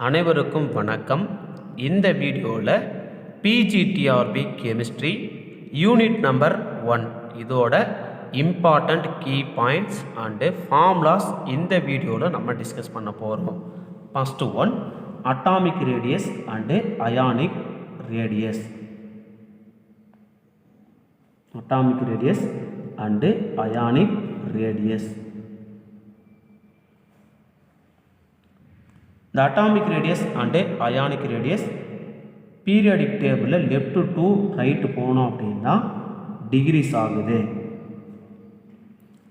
அனைவருக்கும் வணக்கம். இந்த வீடியோவில் பிஜிடிஆர்பி கெமிஸ்ட்ரி யூனிட் நம்பர் 1 இதோட important key points and formulas இந்த வீடியோவில் நம்ம டிஸ்கஸ் பண்ண போகிறோம். First one, atomic radius and ionic radius. Atomic radius and ionic radius. The atomic radius and ionic radius periodic table left to right போனோம் அப்படின்னா decrease ஆகுது.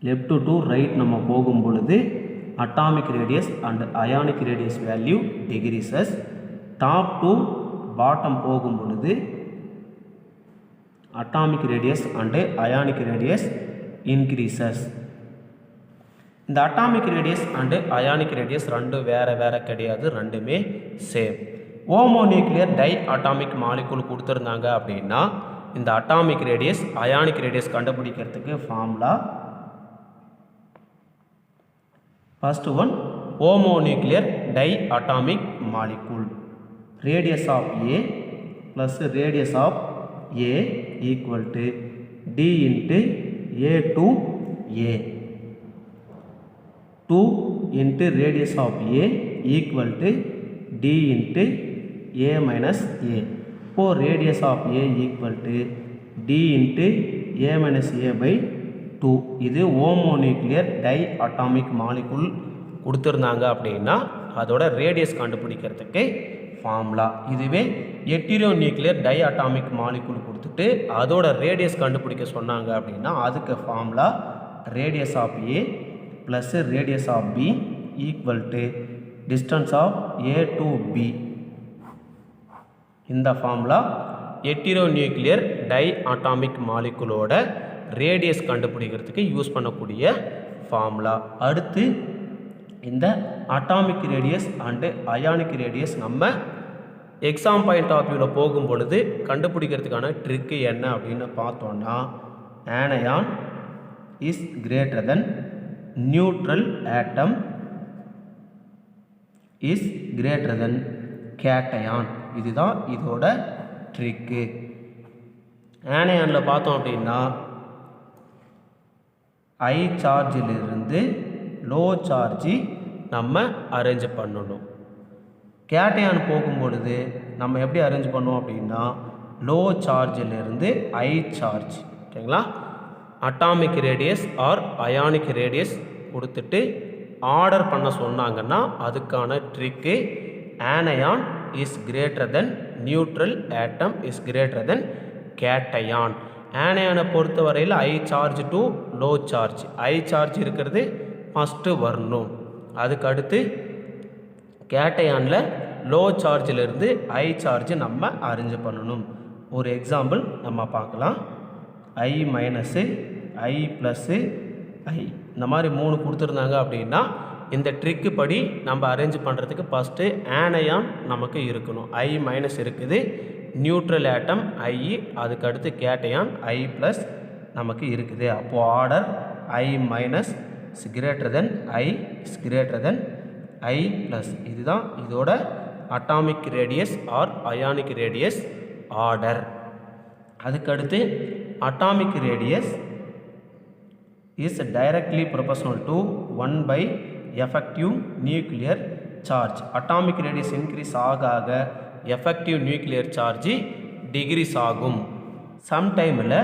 Left to right நம்ம போகும் பொழுது atomic radius and ionic radius value decreases. Top to bottom போகும் பொழுது atomic radius and ionic radius increases. இந்த atomic radius and ionic radius ரெண்டும் வேறு கிடையாது, ரெண்டுமே same. Homonuclear diatomic molecule கொடுத்துருந்தாங்க அப்படின்னா இந்த அட்டாமிக் ரேடியஸ் அயானிக் ரேடியஸ் கண்டுபிடிக்கிறதுக்கு formula first one, homonuclear diatomic molecule radius of A plus radius of A equal to D into A to A. 2 into radius of A equal to D into A minus A. For radius of A equal to D into A minus A by 2. இது ஹோமோநியூக்ளியர் diatomic molecule கொடுத்துருந்தாங்க அப்படின்னா அதோட radius கண்டுபிடிக்கிறதுக்கு formula. இதுவே heteronuclear diatomic molecule கொடுத்துட்டு அதோட radius கண்டுபிடிக்க சொன்னாங்க அப்படின்னா அதுக்கு formula radius of a plus radius of B equal to distance of A to B. இந்த formula heteronuclear diatomic மாலிகுலோட ரேடியஸ் கண்டுபிடிக்கிறதுக்கு யூஸ் பண்ணக்கூடிய ஃபார்முலா. அடுத்து இந்த atomic radius and ionic radius நம்ம எக்ஸாம் பாயிண்ட் ஆஃப் வியூவில் போகும் பொழுது கண்டுபிடிக்கிறதுக்கான ட்ரிக்கு என்ன அப்படின்னு பார்த்தோன்னா, anion is greater than neutral atom is greater than cation. இதுதான் இதோட ட்ரிக்கு. ஆனயானில் பார்த்தோம் அப்படின்னா ஹை சார்ஜிலிருந்து லோ சார்ஜி நம்ம அரேஞ்ச் பண்ணணும். கேட்டையான் போகும்பொழுது நம்ம எப்படி அரேஞ்ச் பண்ணோம் அப்படின்னா லோ சார்ஜிலிருந்து ஹை சார்ஜ். ஓகேங்களா? Atomic radius or ionic radius கொடுத்துட்டு ஆர்டர் பண்ண சொன்னாங்கன்னா அதுக்கான trick anion is greater than neutral atom is greater than cation. ஆனயானை பொறுத்த வரையில் high charge to low charge, high charge இருக்கிறது ஃபஸ்ட்டு வரணும். அதுக்கு அடுத்து கேட்டையானில் லோ சார்ஜிலிருந்து ஹை சார்ஜ் நம்ம அரேஞ்ச் பண்ணணும். ஒரு எக்ஸாம்பிள் நம்ம பார்க்கலாம். ஐ மைனஸு ஐ ப்ளஸ்ஸு ஐ இந்த மாதிரி 3 கொடுத்துருந்தாங்க அப்படின்னா இந்த ட்ரிக்கு படி நம்ம அரேஞ்ச் பண்ணுறதுக்கு ஃபஸ்ட்டு ஆனயான் நமக்கு இருக்கணும். ஐ மைனஸ் இருக்குது, நியூட்ரல் ஆட்டம் ஐ, அதுக்கு அடுத்து கேட்டையான் ஐ ப்ளஸ் நமக்கு இருக்குது. அப்போது order I minus is greater than I is greater than I plus. இதுதான் இதோட atomic radius or ionic radius order. அதுக்கடுத்து atomic radius is directly proportional to 1 by effective nuclear charge. Atomic radius increase ஆக ஆக effective nuclear charge degrees ஆகும். சம்டைமில்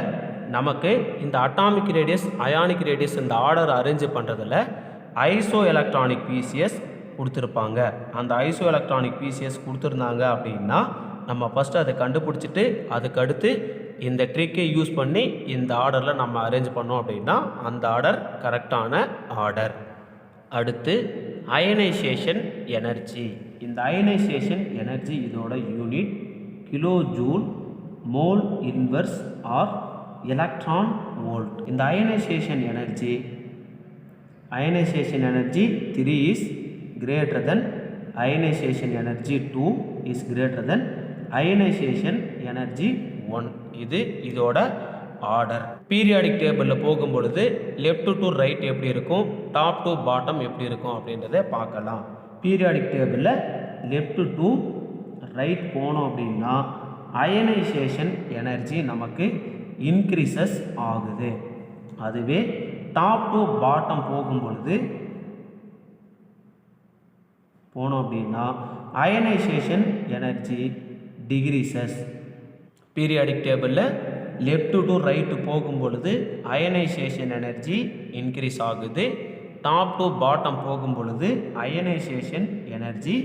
நமக்கு இந்த atomic radius ionic radius இந்த ஆர்டர் அரேஞ்ச் பண்ணுறதில் ஐசோ எலக்ட்ரானிக் பிசிஎஸ் கொடுத்துருப்பாங்க. அந்த ஐசோ எலக்ட்ரானிக் பிசிஎஸ் கொடுத்துருந்தாங்க அப்படின்னா நம்ம ஃபஸ்ட்டு அதை கண்டுபிடிச்சிட்டு அதுக்கடுத்து இந்த ட்ரிக்கை யூஸ் பண்ணி இந்த ஆர்டரில் நம்ம அரேஞ்ச் பண்ணோம் அப்படின்னா அந்த ஆர்டர் கரெக்டான ஆர்டர். அடுத்து அயனைசேஷன் எனர்ஜி. இந்த அயனைசேஷன் எனர்ஜி இதோட unit kilo joule mole inverse or electron volt. இந்த ionisation energy 3 is greater than ionisation energy 2 is greater than ionisation energy 1. இது இதோட ஆர்டர். பீரியாடிக் டேபிளில் போகும் பொழுது லெஃப்ட் டு ரைட் எப்படி இருக்கும், டாப் டு பாட்டம் எப்படி இருக்கும் அப்படின்றத பார்க்கலாம். பீரியாடிக் டேபிளில் லெஃப்ட் டு ரைட் போனோம் அப்படின்னா அயனைசேஷன் எனர்ஜி நமக்கு இன்க்ரீசஸ் ஆகுது. அதுவே டாப் டு பாட்டம் போகும் பொழுது போனோம் அப்படின்னா அயனைசேஷன் எனர்ஜி டிக்ரீசஸ். பீரியாடிக் டேபிளில் லெஃப்ட் டு ரைட்டு போகும் பொழுது அயனைசேஷன் எனர்ஜி இன்க்ரீஸ் ஆகுது. டாப் டு பாட்டம் போகும் பொழுது அயனைசேஷன் எனர்ஜி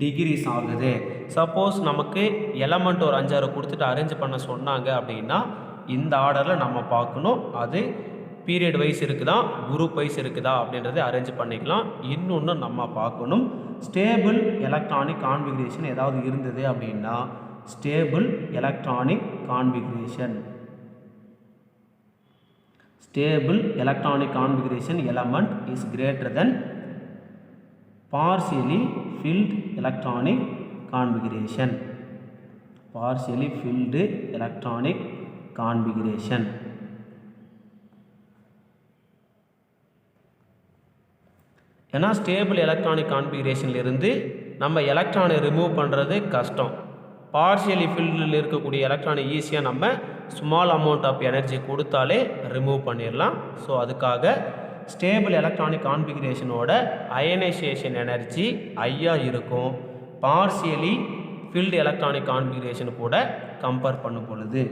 டிக்ரீஸ் ஆகுது. சப்போஸ் நமக்கு எலமெண்ட் ஒரு 5-6 கொடுத்துட்டு அரேஞ்ச் பண்ண சொன்னாங்க அப்படின்னா இந்த ஆர்டரில் நம்ம பார்க்கணும். அது பீரியட் வைஸ் இருக்குதா, குரூப் வைஸ் இருக்குதா அப்படின்றத அரேஞ்ச் பண்ணிக்கலாம். இன்னொன்று நம்ம பார்க்கணும், ஸ்டேபிள் எலக்ட்ரானிக் கான்ஃபிகரேஷன் ஏதாவது இருந்தது அப்படின்னா stable electronic configuration element is greater than partially filled electronic configuration. ஏன்னா ஸ்டேபிள் எலக்ட்ரானிக் கான்ஃபிகரேஷன்லேருந்து நம்ம எலக்ட்ரானை ரிமூவ் பண்ணுறது கஷ்டம். பார்ஷியலி ஃபில்டில் இருக்கக்கூடிய எலக்ட்ரானை ஈஸியாக நம்ம ஸ்மால் அமௌண்ட் ஆஃப் எனர்ஜி கொடுத்தாலே ரிமூவ் பண்ணிடலாம். ஸோ அதுக்காக ஸ்டேபிள் எலக்ட்ரானிக் கான்ஃபிகரேஷனோட அயனைசேஷன் எனர்ஜி ஹையாக இருக்கும். பார்ஷியலி ஃபில்டு எலக்ட்ரானிக் கான்ஃபிகரேஷன் கூட கம்பேர் பண்ணும் பொழுது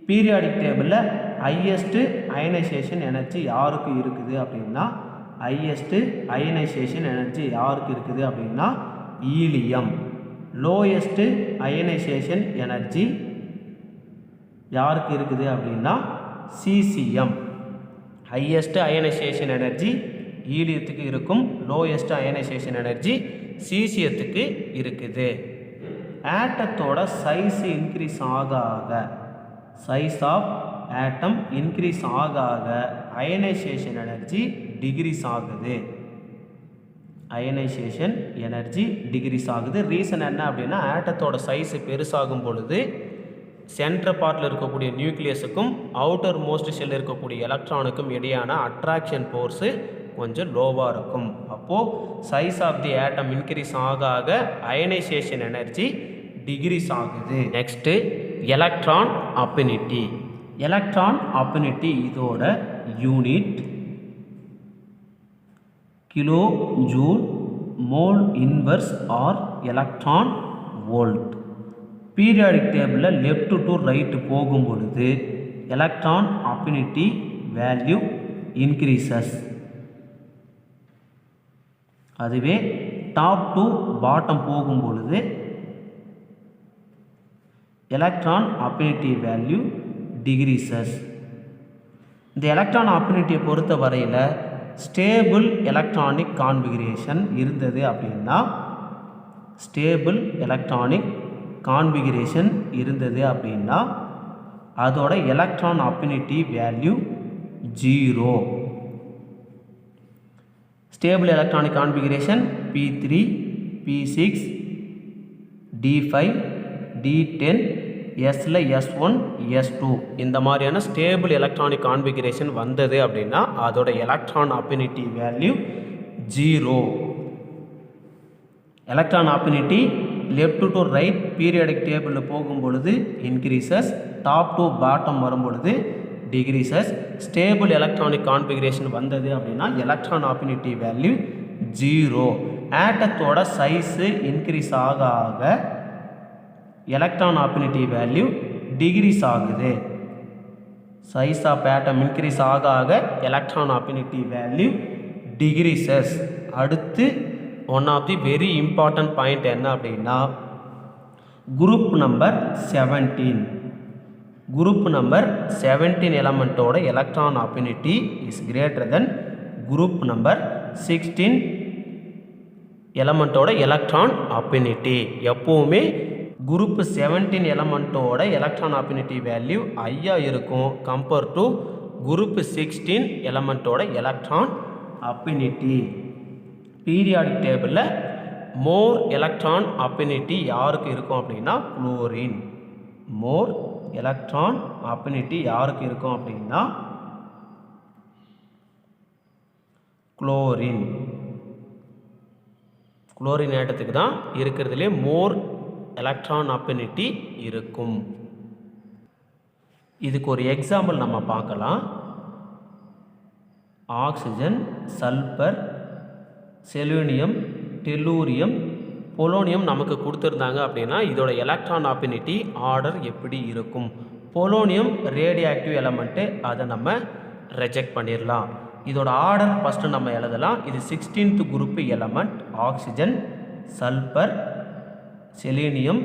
பீரியாடிக் டேபிளில் ஹையஸ்ட்டு அயனைசேஷன் எனர்ஜி யாருக்கு இருக்குது அப்படின்னா ஈலியம். லோயஸ்ட்டு அயனைசேஷன் எனர்ஜி யாருக்கு இருக்குது அப்படின்னா சீசியம். ஹையஸ்ட்டு அயனைசேஷன் எனர்ஜி ஈலியத்துக்கு இருக்கும், லோயஸ்ட்டு அயனைசேஷன் எனர்ஜி சீசியத்துக்கு இருக்குது. ஆட்டத்தோட சைஸ் இன்க்ரீஸ் ஆக சைஸ் ஆஃப் ஆட்டம் இன்க்ரீஸ் ஆக அயனைசேஷன் எனர்ஜி டிக்ரீஸ் ஆகுது. ரீசன் என்ன அப்படின்னா ஆட்டத்தோட சைஸ் பெருசாகும் பொழுது சென்ட்ரல் பார்ட்டில் இருக்கக்கூடிய நியூக்ளியஸுக்கும் அவுட்டர் மோஸ்ட் ஷெல் இருக்கக்கூடிய எலக்ட்ரானுக்கும் இடையான அட்ராக்ஷன் ஃபோர்ஸு கொஞ்சம் லோவாக இருக்கும். அப்போது size of the atom increase ஆக அயனைசேஷன் எனர்ஜி டிக்ரீஸ் ஆகுது. நெக்ஸ்ட்டு எலக்ட்ரான் அஃபினிட்டி இதோட unit kilo joule mole inverse or electron volt. Periodic டேபிளில் லெஃப்ட் டு ரைட்டு போகும் பொழுது எலக்ட்ரான் அஃபினிட்டி வேல்யூ இன்க்ரீசஸ். அதுவே டாப் டு பாட்டம் போகும் பொழுது எலக்ட்ரான் அஃபினிட்டி வேல்யூ டிக்ரீசஸ். இந்த எலக்ட்ரான் அஃபினிட்டியை பொறுத்த வரையில் ஸ்டேபிள் எலக்ட்ரானிக் கான்ஃபிகரேஷன் இருந்தது அப்படின்னா அதோட electron affinity value 0. Stable electronic configuration P3, P6, D5, D10, எஸ்ல S1, S2 இந்த மாதிரியான ஸ்டேபிள் எலக்ட்ரானிக் கான்ஃபிகரேஷன் வந்தது அப்படின்னா அதோட electron affinity value 0. Electron affinity left to right periodic டேபிளில் போகும் பொழுது இன்க்ரீசஸ், டாப் டு பாட்டம் வரும் பொழுது டிக்ரீசஸ். ஸ்டேபிள் எலக்ட்ரானிக் கான்ஃபிகரேஷன் வந்தது அப்படின்னா எலக்ட்ரான் அஃபினிட்டி வேல்யூ 0. ஆட்டத்தோட சைஸு இன்க்ரீஸ் ஆக எலக்ட்ரான் அஃபினிட்டி வேல்யூ டிக்ரீஸ் ஆகுது. சைஸ் ஆஃப் ஆட்டம் இன்க்ரீஸ் ஆக எலக்ட்ரான் அஃபினிட்டி வேல்யூ டிக்ரீசஸ். அடுத்து one of the very important point என்ன அப்படின்னா குரூப் நம்பர் 17 எலமெண்ட்டோட electron affinity is greater than group number 16 எலமெண்ட்டோட electron affinity. எப்போவுமே group 17 எலமெண்ட்டோட எலக்ட்ரான் அஃபினிட்டி வேல்யூ ஹையாக இருக்கும் கம்பேர் டு குரூப் 16 எலமெண்ட்டோட எலக்ட்ரான் அஃபினிட்டி. பீரியாடிக் டேபிளில் மோர் எலக்ட்ரான் அஃபினிட்டி யாருக்கு இருக்கும் அப்படின்னா குளோரின். மோர் எலக்ட்ரான் அஃபினிட்டி யாருக்கு இருக்கும் அப்படின்னா குளோரின். குளோரின் ஆட்டத்துக்கு தான் இருக்கிறதுலே மோர் எலக்ட்ரான் அஃபினிட்டி இருக்கும். இதுக்கு ஒரு எக்ஸாம்பிள் நம்ம பார்க்கலாம். ஆக்சிஜன், சல்பர், செலூனியம், டெல்லூரியம், பொலோனியம் நமக்கு கொடுத்துருந்தாங்க அப்படின்னா இதோட எலக்ட்ரான் அஃபினிட்டி ஆர்டர் எப்படி இருக்கும்? பொலோனியம் ரேடியோ ஆக்டிவ் எலமெண்ட்டு, அதை நம்ம ரிஜெக்ட் பண்ணிடலாம். இதோட ஆர்டர் ஃபஸ்ட்டு நம்ம எழுதலாம். இது 16th group element. Oxygen, sulphur, selenium,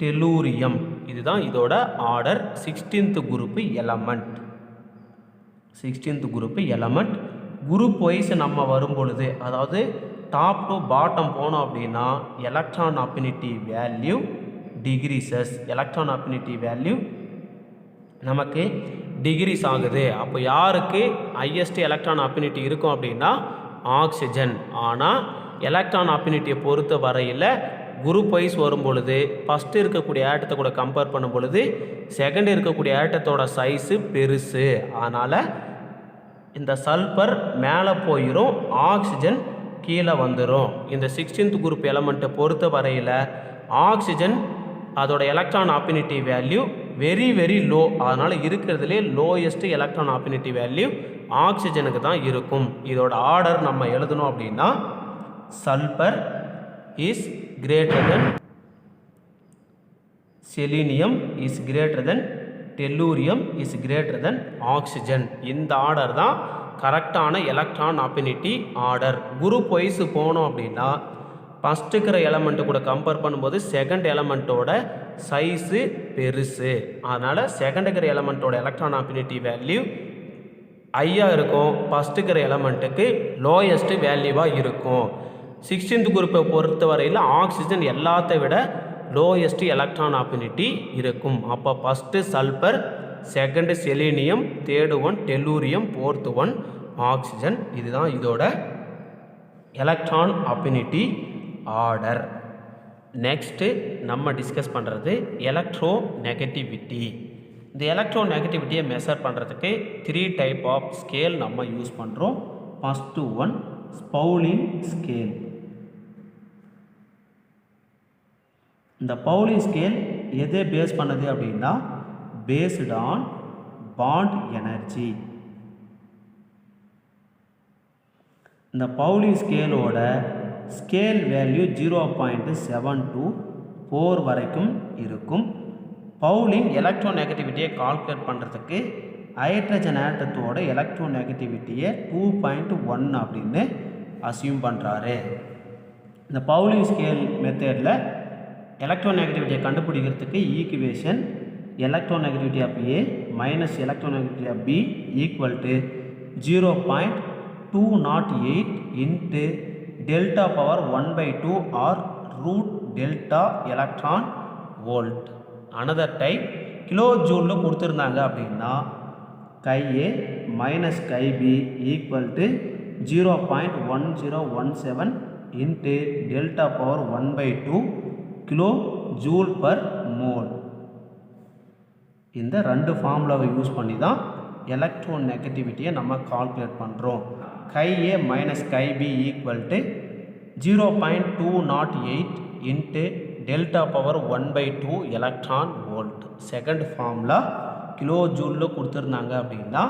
tellurium, இதுதான் இதோட order. 16th group element. 16th group element. Group wise நம்ம வரும் பொழுது, அதாவது டாப் டு பாட்டம் போனோம் அப்படின்னா electron affinity value decreases. Electron affinity value நமக்கு டிகிரீஸ் ஆகுது. அப்போ யாருக்கு ஹையஸ்ட் எலக்ட்ரான் அஃபினிட்டி இருக்கும் அப்படின்னா ஆக்சிஜன். ஆனால் எலக்ட்ரான் அஃபினிட்டியை பொறுத்த வரையில் குரூப் வைஸ் வரும் பொழுது ஃபஸ்ட்டு இருக்கக்கூடிய ஆட்டத்தை கூட கம்பேர் பண்ணும் பொழுது செகண்ட் இருக்கக்கூடிய ஆட்டத்தோட சைஸு பெருசு. அதனால் இந்த சல்பர் மேலே போயிடும், ஆக்சிஜன் கீழே வந்துடும். இந்த 16th குரூப் எலமெண்ட்டை பொறுத்த வரையில் ஆக்சிஜன் அதோட electron affinity value very very low. அதனால் இருக்கிறதுலே லோயஸ்ட் எலக்ட்ரான் அஃபினிட்டி வேல்யூ ஆக்சிஜனுக்கு தான் இருக்கும். இதோட ஆர்டர் நம்ம எழுதணும் அப்படின்னா sulphur is greater than selenium, is greater than tellurium, is greater than oxygen. இந்த ஆர்டர் தான் கரெக்டான electron affinity order. Group wise போனோம் அப்படின்னா ஃபஸ்ட்டு இருக்கிற எலமெண்ட்டு கூட கம்பேர் பண்ணும்போது செகண்ட் எலமெண்ட்டோட சைஸு பெருசு. அதனால் செகண்ட் இருக்கிற எலமெண்ட்டோட எலக்ட்ரான் அஃபினிட்டி வேல்யூ ஹையாக இருக்கும், ஃபஸ்ட்டு இருக்கிற எலமெண்ட்டுக்கு லோயஸ்ட்டு வேல்யூவாக இருக்கும். 16th குரூப்பை பொறுத்த வரையில் ஆக்சிஜன் எல்லாத்தை விட லோயஸ்ட் எலக்ட்ரான் அஃபினிட்டி இருக்கும். அப்போ first sulphur, second selenium, third one tellurium, fourth one oxygen. இதுதான் இதோட எலக்ட்ரான் அஃபினிட்டி ஆர்டர். நெக்ஸ்ட்டு நம்ம டிஸ்கஸ் பண்ணுறது எலக்ட்ரோ நெகட்டிவிட்டி. இந்த எலக்ட்ரோ நெகட்டிவிட்டியை மெஷர் பண்ணுறதுக்கு 3 டைப் ஆஃப் ஸ்கேல் நம்ம யூஸ் பண்ணுறோம். ஃபஸ்ட்டு ஒன் பவுலின் ஸ்கேல். இந்த பவுலின் ஸ்கேல் எதை பேஸ் பண்ணுது அப்படின்னா பேஸ்ட் ஆன் பாண்ட் எனர்ஜி. இந்த பவுலின் ஸ்கேலோட ஸ்கேல் வேல்யூ 0.724 வரைக்கும் இருக்கும். பவுலின் எலக்ட்ரோ நெகட்டிவிட்டியை கால்குலேட் பண்ணுறதுக்கு ஹைட்ரஜன் ஆட்டத்தோட எலக்ட்ரோ நெகட்டிவிட்டியை 2.1 அப்படின்னு அசியூம் பண்ணுறாரு. இந்த பவுலின் ஸ்கேல் மெத்தடில் எலக்ட்ரோ நெகட்டிவிட்டியை கண்டுபிடிக்கிறதுக்கு equation electronegativity of A minus electronegativity of b equal to 0.208 into delta power 1/2 or root delta electron volt. another type kilo ஜூலில் கொடுத்துருந்தாங்க அப்படின்னா chi A minus chi B equal to 0.1017 into delta power 1/2 kilo joule per mole. இந்த ரெண்டு ஃபார்முலாவை use பண்ணி தான் electro நெகட்டிவிட்டியை நம்ம கால்குலேட் பண்ணுறோம். Chi A minus chi B equal to 0.208 into delta power 1/2 electron volt. Second formula kilo ஜூலில் கொடுத்துருந்தாங்க அப்படின்னா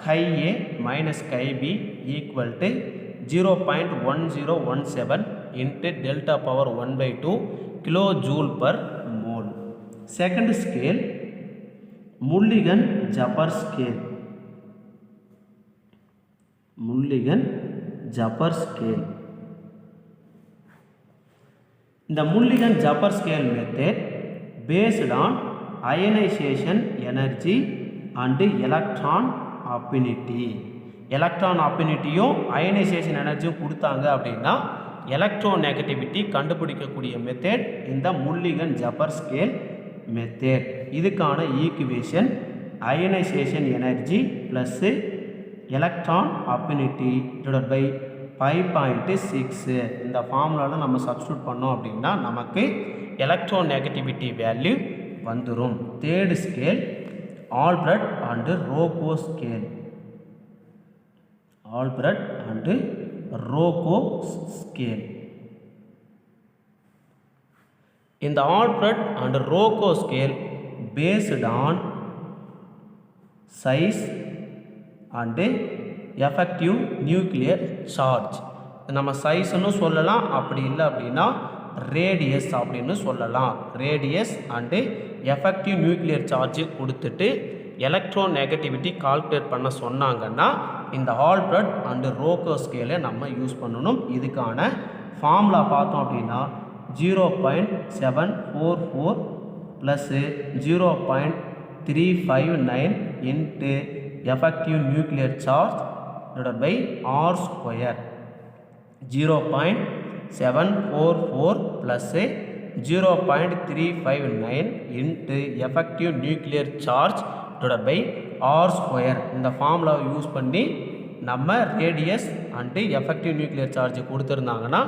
chi A minus chi B equal to 0.1017 into delta power 1/2 kilo joule per mole. Second scale Mulliken Jaffe scale. Mulliken Jaffe scale. இந்த Mulliken Jaffe scale method based on ionisation energy and electron affinity. Electron அஃபினிட்டியும் ionisation எனர்ஜியும் கொடுத்தாங்க அப்படின்னா electronegativity கண்டுபிடிக்கக்கூடிய method இந்த Mulliken Jaffe scale method. இதுக்கான equation ionisation energy plus electron affinity divided by 5.6. இந்த ஃபார்முலாவில் நம்ம சப்ஸ்டியூட் பண்ணோம் அப்படின்னா நமக்கு எலக்ட்ரோ நெகட்டிவிட்டி வேல்யூ வந்துடும். Third scale Alfred and Rochow scale. Alfred and Rochow scale. In the Alfred and Rocco scale based on size and effective nuclear charge. நம்ம சைஸ்னு சொல்லலாம், அப்படி இல்லை அப்படின்னா ரேடியஸ் அப்படின்னு சொல்லலாம். Radius and effective nuclear charge கொடுத்துட்டு electro negativity calculate பண்ண சொன்னாங்கன்னா இந்த ஆல்பிரட் அண்டு ரோக்கோ ஸ்கேலை நம்ம யூஸ் பண்ணணும். இதுக்கான ஃபார்முலா பார்த்தோம் அப்படின்னா 0.744 plus 0.359 into effective nuclear charge divided by R square. 0.744 plus 0.359 into effective nuclear charge divided by R square. இந்த ஃபார்முலாவை யூஸ் பண்ணி நம்ம radius and effective nuclear charge கொடுத்துருந்தாங்கன்னா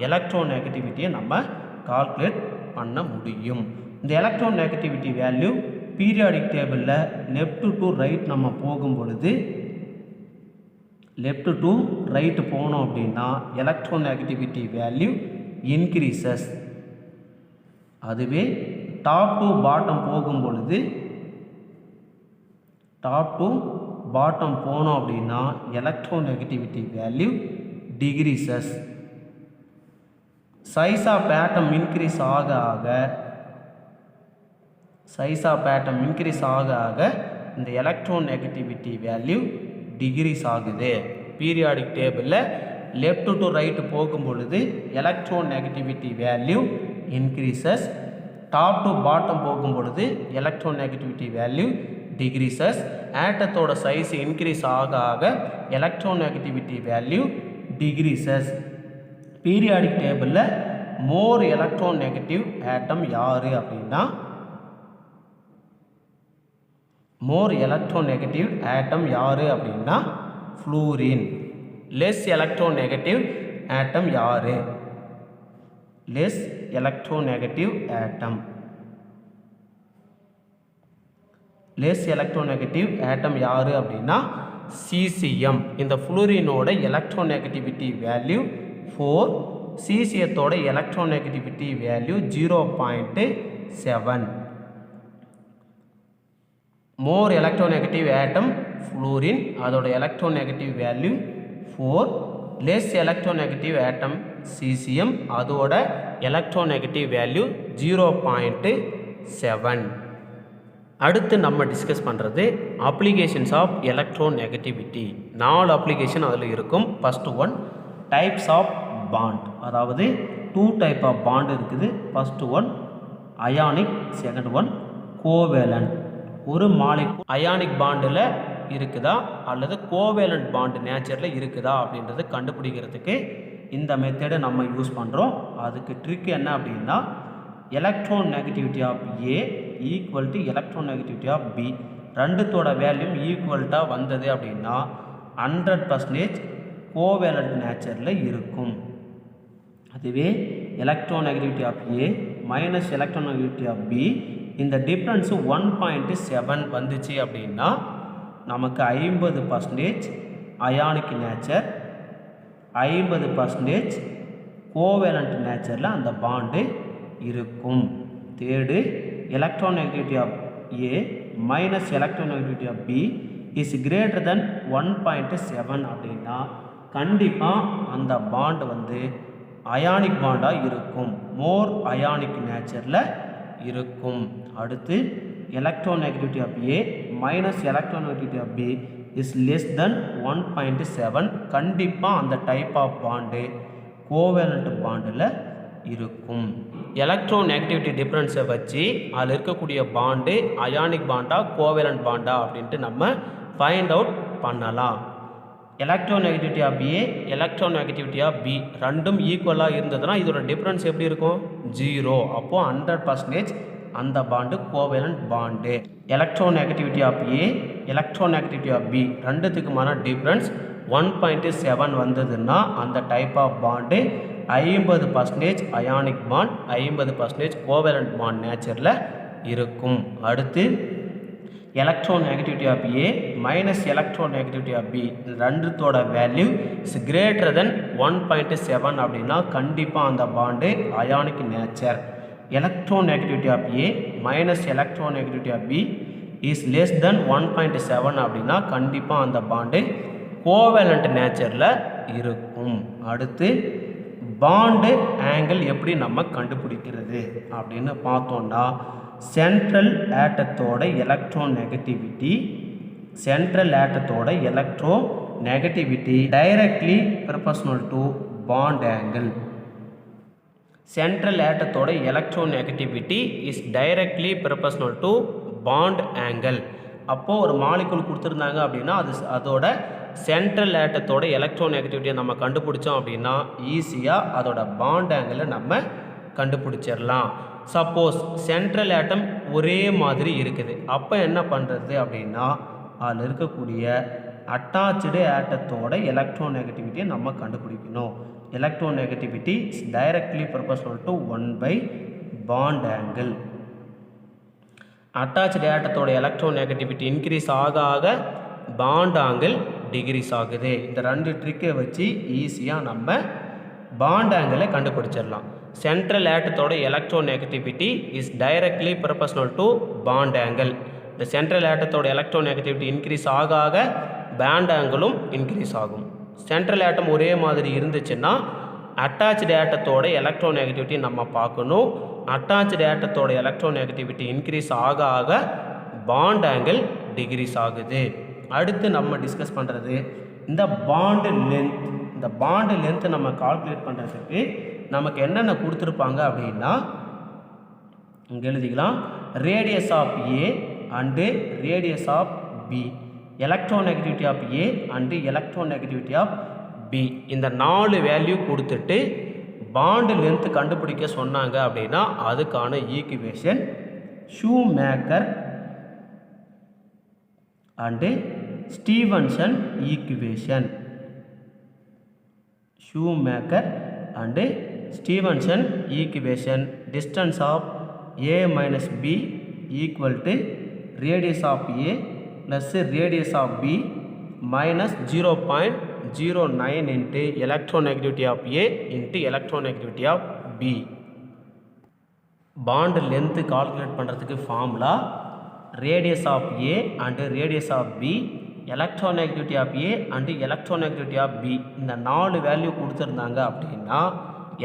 எலக்ட்ரோ நெகட்டிவிட்டியை நம்ம கால்குலேட் பண்ண முடியும். இந்த எலக்ட்ரோ நெகட்டிவிட்டி வேல்யூ பீரியாடிக் டேபிளில் லெஃப்ட் டு ரைட் நம்ம போகும் பொழுது லெஃப்ட் டு ரைட் போனோம் அப்படின்னா எலக்ட்ரோ நெகட்டிவிட்டி வேல்யூ இன்க்ரீசஸ். அதுவே டாப் டு பாட்டம் போகும் பொழுது டாப் டு பாட்டம் போனோம் அப்படின்னா electronegativity value decreases. Size of atom increase ஆக ஆக இந்த எலக்ட்ரோ நெகட்டிவிட்டி வேல்யூ டிக்ரீஸ் ஆகுது. பீரியாடிக் டேபிளில் லெஃப்ட் டு ரைட் போகும் பொழுது electronegativity value increases. Top to bottom போகும் பொழுது எலக்ட்ரோ நெகட்டிவிட்டி வேல்யூ டிக்ரீசஸ். ஆட்டத்தோட சைஸ் இன்க்ரீஸ் ஆக electronegativity value decreases. Periodic டேபிளில் மோர் எலக்ட்ரோ நெகட்டிவ் ஆட்டம் யார் அப்படின்னா fluorine. Less electronegative atom யார்? லெஸ் எலக்ட்ரோ நெகட்டிவ் ஆட்டம் யார் அப்படின்னா சீசியம். இந்த ஃப்ளூரினோட எலக்ட்ரோ நெகட்டிவிட்டி வேல்யூ 4, சீசியத்தோட electronegativity value 0.7. More electronegative atom fluorine, அதோட electronegative value 4. Less electronegative atom caesium, அதோட electronegative value 0.7. அடுத்து நம்ம discuss பண்ணுறது applications of electronegativity. 4 application அதில் இருக்கும். First one types of bond, அதாவது 2 type of bond இருக்குது. First one ionic, second one covalent. ஒரு molecule ionic பாண்டில் இருக்குதா அல்லது கோவேலண்ட் பாண்ட் நேச்சரில் இருக்குதா அப்படின்றத கண்டுபிடிக்கிறதுக்கு இந்த மெத்தடை நம்ம யூஸ் பண்ணுறோம். அதுக்கு ட்ரிக் என்ன அப்படின்னா electronegativity of A equal to electronegativity of B, ரெண்டுத்தோட வேல்யூ ஈக்குவல்ட்டாக வந்தது அப்படின்னா 100% கோவேலண்ட் நேச்சரில் இருக்கும். அதுவே electronegativity of A minus electronegativity of B, இந்த டிஃப்ரென்ஸு 1.7 வந்துச்சு அப்படின்னா நமக்கு 50% அயானிக் நேச்சர், 50% கோவேலண்ட் நேச்சரில் அந்த பாண்டு இருக்கும். Third electronegativity of A minus electronegativity of b is greater than 1.7 அப்படின்னா கண்டிப்பாக அந்த பாண்ட் வந்து அயானிக் பாண்டாக இருக்கும், மோர் அயானிக் நேச்சரில் இருக்கும். அடுத்து electronegativity of A minus electronegativity of b is less than 1.7, கண்டிப்பாக அந்த டைப் ஆஃப் பாண்டு கோவேலண்ட் பாண்டில் இருக்கும். எலக்ட்ரோ நெகட்டிவிட்டி டிஃப்ரென்ஸை வச்சு அதில் இருக்கக்கூடிய பாண்டு அயானிக் பாண்டா கோவேலண்ட் பாண்டா அப்படின்ட்டு நம்ம ஃபைண்ட் அவுட் பண்ணலாம். Electronegativity of A, electronegativity of b ரெண்டும் ஈக்குவலாக இருந்ததுன்னா இதோட டிஃப்ரென்ஸ் எப்படி இருக்கும்? 0. அப்போது 100% அந்த bond covalent bond. Electronegativity of A, electronegativity of B ரெண்டுத்துக்குமான டிஃப்ரென்ஸ் 1.7 வந்ததுன்னா அந்த type of bond 50% ionic bond, 50% covalent bond நேச்சரில் இருக்கும். அடுத்து electronegativity of A minus electronegativity of B ரெண்டுத்தோட வேல்யூ இஸ் கிரேட்டர் தென் 1.7 அப்படின்னா கண்டிப்பாக அந்த bond ionic nature. electronegativity of A minus electronegativity of B is less than 1.7 அப்படின்னா கண்டிப்பாக அந்த பாண்டு கோவேலண்ட் நேச்சரில் இருக்கும். அடுத்து பாண்டு ஆங்கிள் எப்படி நம்ம கண்டுபிடிக்கிறது அப்படின்னு பார்த்தோம்னா சென்ட்ரல் ஆட்டத்தோட electronegativity directly proportional to bond angle. Central ஆட்டத்தோட electronegativity is directly proportional to bond angle. அப்போது ஒரு மாலிகுல் கொடுத்துருந்தாங்க அப்படின்னா அதோட சென்ட்ரல் ஆட்டத்தோட எலக்ட்ரோநெகட்டிவிட்டியை நம்ம கண்டுபிடிச்சோம் அப்படின்னா ஈஸியாக அதோட பாண்ட் ஆங்கிளை நம்ம கண்டுபிடிச்சிடலாம். சப்போஸ் சென்ட்ரல் ஆட்டம் ஒரே மாதிரி இருக்குது, அப்போ என்ன பண்ணுறது அப்படின்னா அதில் இருக்கக்கூடிய அட்டாச்சு ஆட்டத்தோட எலக்ட்ரோநெகட்டிவிட்டியை நம்ம கண்டுபிடிக்கணும். Electronegativity is directly proportional to 1 bond angle. Attach ஆட்டத்தோட எலக்ட்ரோநெகட்டிவிட்டி இன்க்ரீஸ் ஆக ஆக பாண்ட் ஆங்கிள் டிகிரீஸ் ஆகுது. இந்த 2 ட்ரிக்கை வச்சு ஈஸியாக நம்ம பாண்ட் ஆங்கிளை கண்டுபிடிச்சிடலாம். சென்ட்ரல் ஆட்டத்தோட electronegativity is directly proportional to bond angle. இந்த சென்ட்ரல் ஆட்டத்தோட எலக்ட்ரோநெகட்டிவிட்டி இன்க்ரீஸ் ஆக ஆக பாண்ட் ஆங்கிளும் இன்க்ரீஸ் ஆகும். சென்ட்ரல் ஆட்டம் ஒரே மாதிரி இருந்துச்சுன்னா அட்டாச்சு ஆட்டத்தோட எலக்ட்ரோநெகட்டிவிட்டி நம்ம பார்க்கணும். அட்டாச்சு ஆட்டத்தோட எலக்ட்ரோநெகட்டிவிட்டி இன்க்ரீஸ் ஆக ஆக பாண்ட் ஆங்கிள் டிகிரீஸ் ஆகுது. அடுத்து நம்ம டிஸ்கஸ் பண்ணுறது இந்த பாண்டு லென்த். இந்த பாண்டு லென்த்தை நம்ம கால்குலேட் பண்ணுறதுக்கு நமக்கு என்னென்ன கொடுத்துருப்பாங்க அப்படின்னா இங்கே எழுதிக்கலாம். Radius of A and radius of B, electronegativity of A and electronegativity of B, இந்த 4 வேல்யூ கொடுத்துட்டு பாண்டு லென்த்து கண்டுபிடிக்க சொன்னாங்க அப்படின்னா அதுக்கான equation Schomaker and Stevenson equation. Schomaker and Stevenson equation. Distance of A minus B equal to radius of A plus radius of B minus 0.09 into electronegativity of A into electronegativity of B. Bond length calculate பண்ணுறதுக்கு formula radius of A and radius of B, electronegativity of A and electronegativity of B, இந்த 4 value கொடுத்துருந்தாங்க அப்படின்னா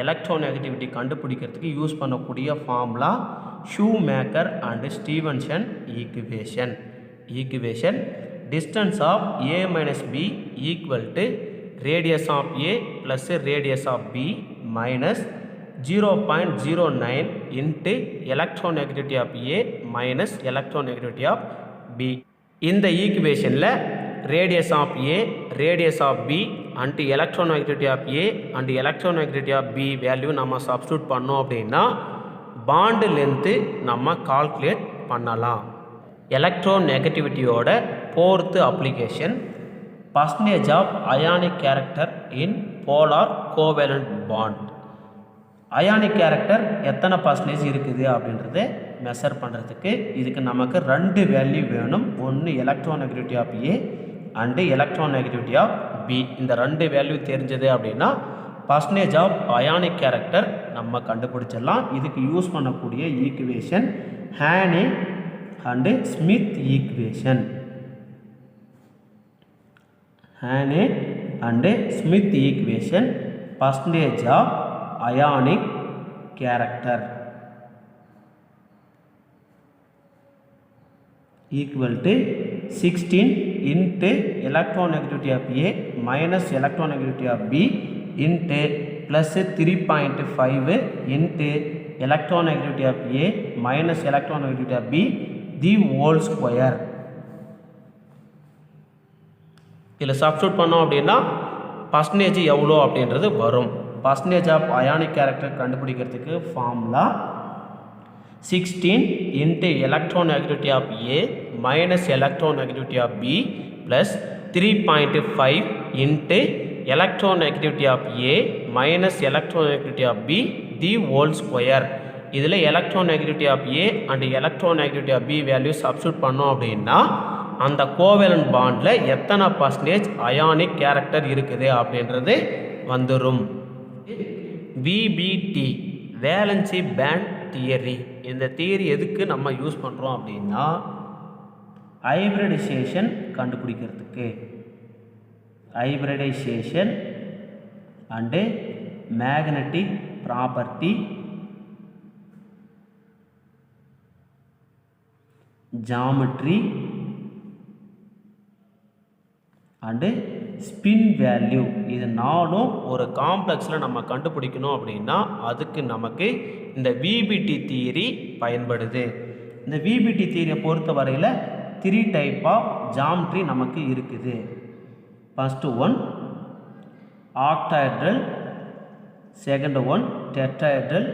electronegativity கண்டுபிடிக்கிறதுக்கு use பண்ணக்கூடிய formula Schomaker and Stevenson equation. distance of a minus b equal to radius of a plus radius of b minus 0.09 into electronegativity of a minus electronegativity of b. இந்த ஈக்குவேஷனில் radius of a, radius of b and electronegativity of a and electronegativity of b value நம்ம substitute பண்ணோம் அப்படின்னா bond length நம்ம calculate பண்ணலாம். எலக்ட்ரோநெகட்டிவிட்டியோட 4th application percentage of ionic character in polar covalent bond. Ionic character எத்தனை percentage இருக்குது அப்படின்றத measure பண்ணுறதுக்கு இதுக்கு நமக்கு 2 வேல்யூ வேணும். ஒன்று electronegativity of A and electronegativity of B. இந்த 2 வேல்யூ தெரிஞ்சது அப்படின்னா பர்சன்டேஜ் ஆஃப் அயானிக் கேரக்டர் நம்ம கண்டுபிடிச்சிடலாம். இதுக்கு யூஸ் பண்ணக்கூடிய equation Hannay and Smith equation. Hannay and Smith equation percentage of ionic character equal to 16 into electronegativity of A minus electronegativity of B into plus 3.5 into electronegativity of A minus electronegativity of B the whole square. இதில் substitute பண்ணோம் அப்படின்னா percentage எவ்வளோ அப்படின்றது வரும். Percentage of ionic character கண்டுபிடிக்கிறதுக்கு formula 16 into electronegativity of A minus electronegativity of B plus 3.5 into electronegativity of A minus electronegativity of B the whole square. இதில் electronegativity of A and electronegativity of B value substitute பண்ணோம் அப்படின்னா அந்த covalent பாண்டில் எத்தனை percentage ionic character இருக்குது அப்படின்றது வந்துடும். VBT valency band theory. இந்த தியரி எதுக்கு நம்ம யூஸ் பண்ணுறோம் அப்படின்னா ஹைப்ரிடைசேஷன் கண்டுபிடிக்கிறதுக்கு. Hybridisation and magnetic property, geometry and spin value, இது நாலும் ஒரு காம்ப்ளெக்ஸில் நம்ம கண்டுபிடிக்கணும் அப்படின்னா அதுக்கு நமக்கு இந்த விபிடி தியரி பயன்படுது. இந்த விபிடி தியரியை பொறுத்த வரையில் 3 டைப் ஆஃப் ஜாமெட்ரி நமக்கு இருக்குது. First one octahedral, second one tetrahedral,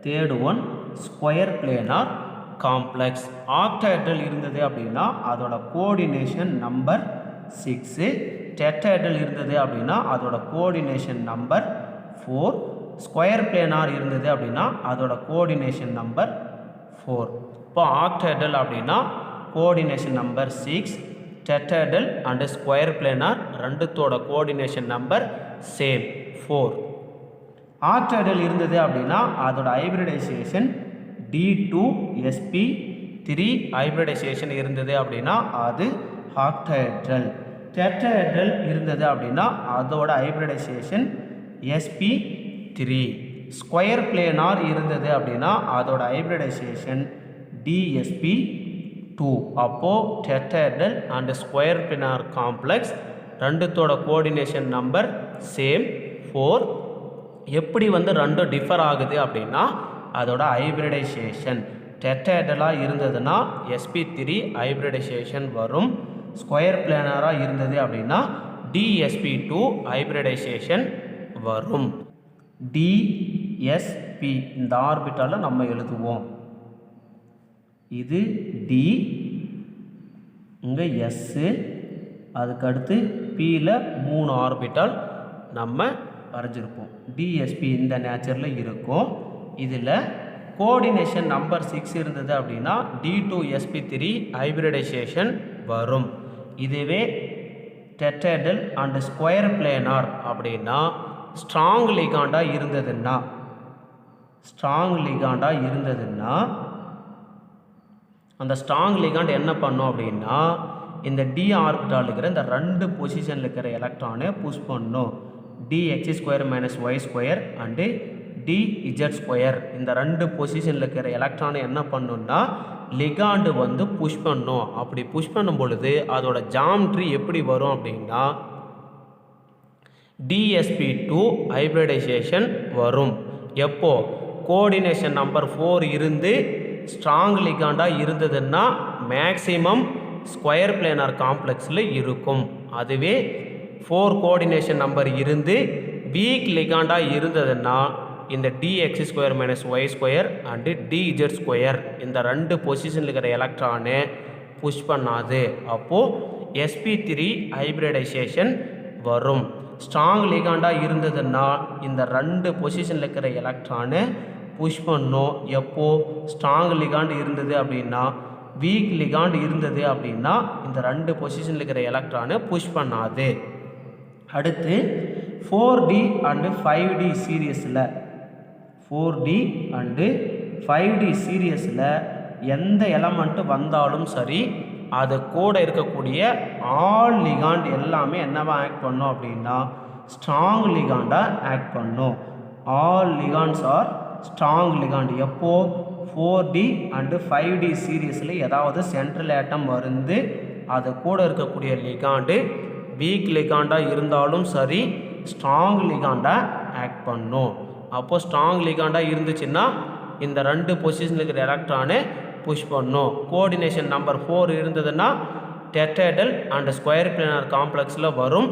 third one square planar complex. Octahedral இருந்தது அப்படின்னா அதோட கோஆர்டினேஷன் நம்பர் 6, டெட்ராஹெட்ரல் இருந்தது அப்படின்னா அதோட கோஆர்டினேஷன் நம்பர் 4, ஸ்கொயர் பிளேனார் இருந்தது அப்படின்னா அதோட கோஆர்டினேஷன் நம்பர் 4. இப்போ ஆக்டாஹெட்ரல் அப்படின்னா coordination number 6, tetrahedral and square planar ரெண்டுத்தோட கோஆர்டினேஷன் நம்பர் சேம் 4. ஆக்டாஹெட்ரல் இருந்தது அப்படின்னா அதோட ஹைப்ரிடைசேஷன் D2sp3 ஹைப்ரிடைசேஷன் இருந்தது அப்படின்னா அது ஆக்டாஹெட்ரல். டெட்ராஹெட்ரல் இருந்தது அப்படின்னா அதோட ஹைப்ரிடைசேஷன் sp3. ஸ்கொயர் பிளேனார் இருந்தது அப்படின்னா அதோட ஹைப்ரிடைசேஷன் dsp2. அப்போது tetrahedral and square planar complex ரெண்டுத்தோட கோஆர்டினேஷன் நம்பர் சேம் 4. எப்படி ரெண்டும் டிஃபர் ஆகுது அப்படின்னா அதோட ஹைப்ரிடைசேஷன். டெட்ராஹெட்ரலாக இருந்ததுன்னா sp3 ஹைப்ரிடைசேஷன் வரும். ஸ்கொயர் பிளேனராக இருந்தது அப்படின்னா dsp2 ஹைப்ரிடைசேஷன் வரும். dsp இந்த ஆர்பிட்டாலில் நம்ம எழுதுவோம். இது D, இங்கே S, அதுக்கடுத்து Pயில் 3 ஆர்பிட்டால் நம்ம வரைஞ்சிருப்போம். dsp இந்த நேச்சரில் இருக்கும். இதில் கோஆர்டினேஷன் நம்பர் 6 இருந்தது அப்படின்னா D2sp3 ஹைப்ரிடைசேஷன் வரும். இதுவே டெட்ராஹெட்ரல் அண்ட் ஸ்கொயர் பிளேனார் அப்படின்னா ஸ்ட்ராங் லிகாண்டாக இருந்ததுன்னா அந்த ஸ்ட்ராங் லிகாண்ட் என்ன பண்ணும் அப்படின்னா இந்த டி ஆர்பிட்டால் இருக்கிற இந்த 2 பொசிஷனில் இருக்கிற எலக்ட்ரானை புஷ் பண்ணும். dx2 - y2 அண்டு dz2 இந்த 2 பொசிஷனில் இருக்கிற எலக்ட்ரானை என்ன பண்ணுன்னா லிகாண்டு புஷ் பண்ணும். அப்படி புஷ் பண்ணும் பொழுது அதோட ஜாமெட்ரி எப்படி வரும் அப்படின்னா dsp2 ஹைப்ரிடைசேஷன் வரும். எப்போ கோஆர்டினேஷன் நம்பர் 4 இருந்து ஸ்ட்ராங் லிகாண்டாக இருந்ததுன்னா மேக்ஸிமம் ஸ்கொயர் பிளேனார் காம்ப்ளெக்ஸில் இருக்கும். அதுவே 4 கோஆர்டினேஷன் நம்பர் இருந்து வீக் லிகாண்டாக இருந்ததுன்னா இந்த dx2 - y2 அண்டு dz2 இந்த 2 பொசிஷனில் இருக்கிற எலக்ட்ரானு புஷ் பண்ணாது. அப்போது sp3 ஹைப்ரிடைசேஷன் வரும். ஸ்ட்ராங் லிகாண்டாக இருந்ததுன்னா இந்த 2 பொசிஷனில் இருக்கிற எலக்ட்ரானு புஷ் பண்ணும். எப்போது ஸ்ட்ராங் லிகாண்ட் இருந்தது அப்படின்னா வீக் லிகாண்ட் இருந்தது அப்படின்னா இந்த 2 பொசிஷனில் இருக்கிற எலக்ட்ரானு புஷ் பண்ணாது. அடுத்து 4d and 5d சீரியஸில் 4d and 5d சீரியஸில் எந்த எலமெண்ட்டு வந்தாலும் சரி அது கூட இருக்கக்கூடிய ஆல் லிகாண்ட் எல்லாமே என்னவாக ஆக்ட் பண்ணும் அப்படின்னா ஸ்ட்ராங் லிகாண்டாக ஆக்ட் பண்ணும். All ligands are strong ligand. எப்போது 4d அண்டு 5d சீரியஸில் ஏதாவது சென்ட்ரல் ஆட்டம் வந்து அது கூட இருக்கக்கூடிய லிகாண்டு வீக் லிகாண்டாக இருந்தாலும் சரி ஸ்ட்ராங் லிகாண்டாக ஆக்ட் பண்ணும். அப்போது ஸ்ட்ராங் லிகாண்டாக இருந்துச்சுன்னா இந்த 2 பொசிஷனில் இருக்கிற எலக்ட்ரானு புஷ் பண்ணும். கோஆர்டினேஷன் நம்பர் 4 இருந்ததுன்னா டெட்ராஹெட்ரல் அண்ட் ஸ்கொயர் பிளேனார் காம்ப்ளெக்ஸில் வரும்.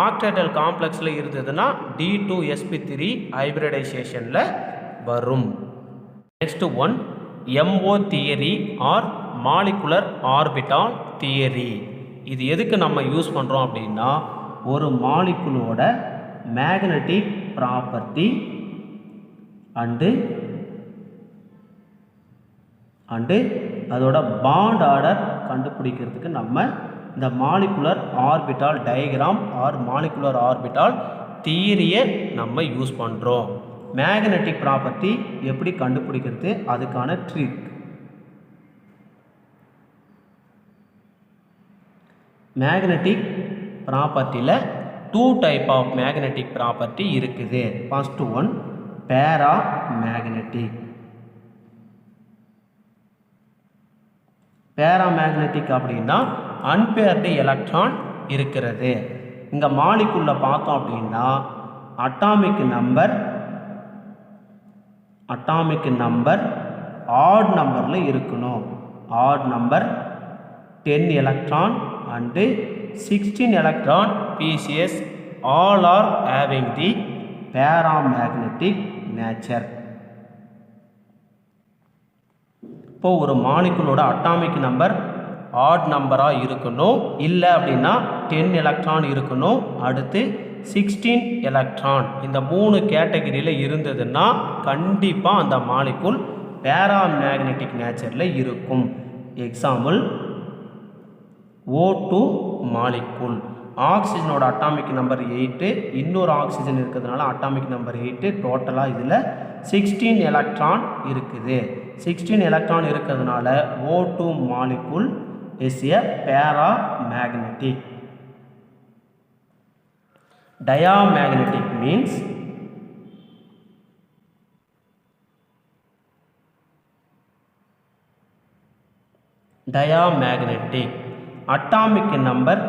ஆக்டாஹெட்ரல் காம்ப்ளெக்ஸில் இருந்ததுன்னா D2sp3 ஹைப்ரிடைசேஷனில் வரும். Next one MO theory or molecular orbital theory. இது எதுக்கு நம்ம யூஸ் பண்ணுறோம் அப்படின்னா ஒரு மாலிகுலோட மேக்னெட்டிக் ப்ராப்பர்ட்டி அண்டு அதோட பாண்ட் ஆர்டர் கண்டுபிடிக்கிறதுக்கு நம்ம இந்த molecular orbital diagram or molecular orbital தியரியை நம்ம யூஸ் பண்ணுறோம். மேக்னெட்டிக் ப்ராப்பர்ட்டி எப்படி கண்டுபிடிக்கிறது, அதுக்கான ட்ரிக். மேக்னெட்டிக் ப்ராப்பர்ட்டியில் 2 டைப் ஆஃப் மேக்னெட்டிக் ப்ராப்பர்ட்டி இருக்குது. ஃபர்ஸ்ட் ஒன் பேரா மேக்னெட்டிக். பேரா மேக்னெட்டிக் அப்படின்னா அன்பேர்டு எலக்ட்ரான் இருக்கிறது. இங்கே மாலிகுல்ல பார்த்தோம் அப்படின்னா அட்டாமிக் நம்பர் ஆட் நம்பரில் இருக்கணும். Add number 10 electron and 16 electron pieces all are having the paramagnetic nature. இப்போ ஒரு மாலிகுலோட அட்டாமிக் நம்பர் ஆட் நம்பராக இருக்கணும், இல்லை அப்படின்னா 10 எலக்ட்ரான் இருக்கணும், அடுத்து 16 எலக்ட்ரான். இந்த 3 கேட்டகரியில் இருந்ததுன்னா கண்டிப்பாக அந்த மாலிகுல் பேராமேக்னெட்டிக் நேச்சரில் இருக்கும். Example O2 molecule. ஆக்சிஜனோட அட்டாமிக் நம்பர் 8, இன்னொரு ஆக்சிஜன் இருக்கிறதுனால அட்டாமிக் நம்பர் 8, டோட்டலாக இதில் 16 எலக்ட்ரான் இருக்குது. 16 எலக்ட்ரான் இருக்கிறதுனால O2 molecule is a paramagnetic. Diamagnetic means diamagnetic atomic number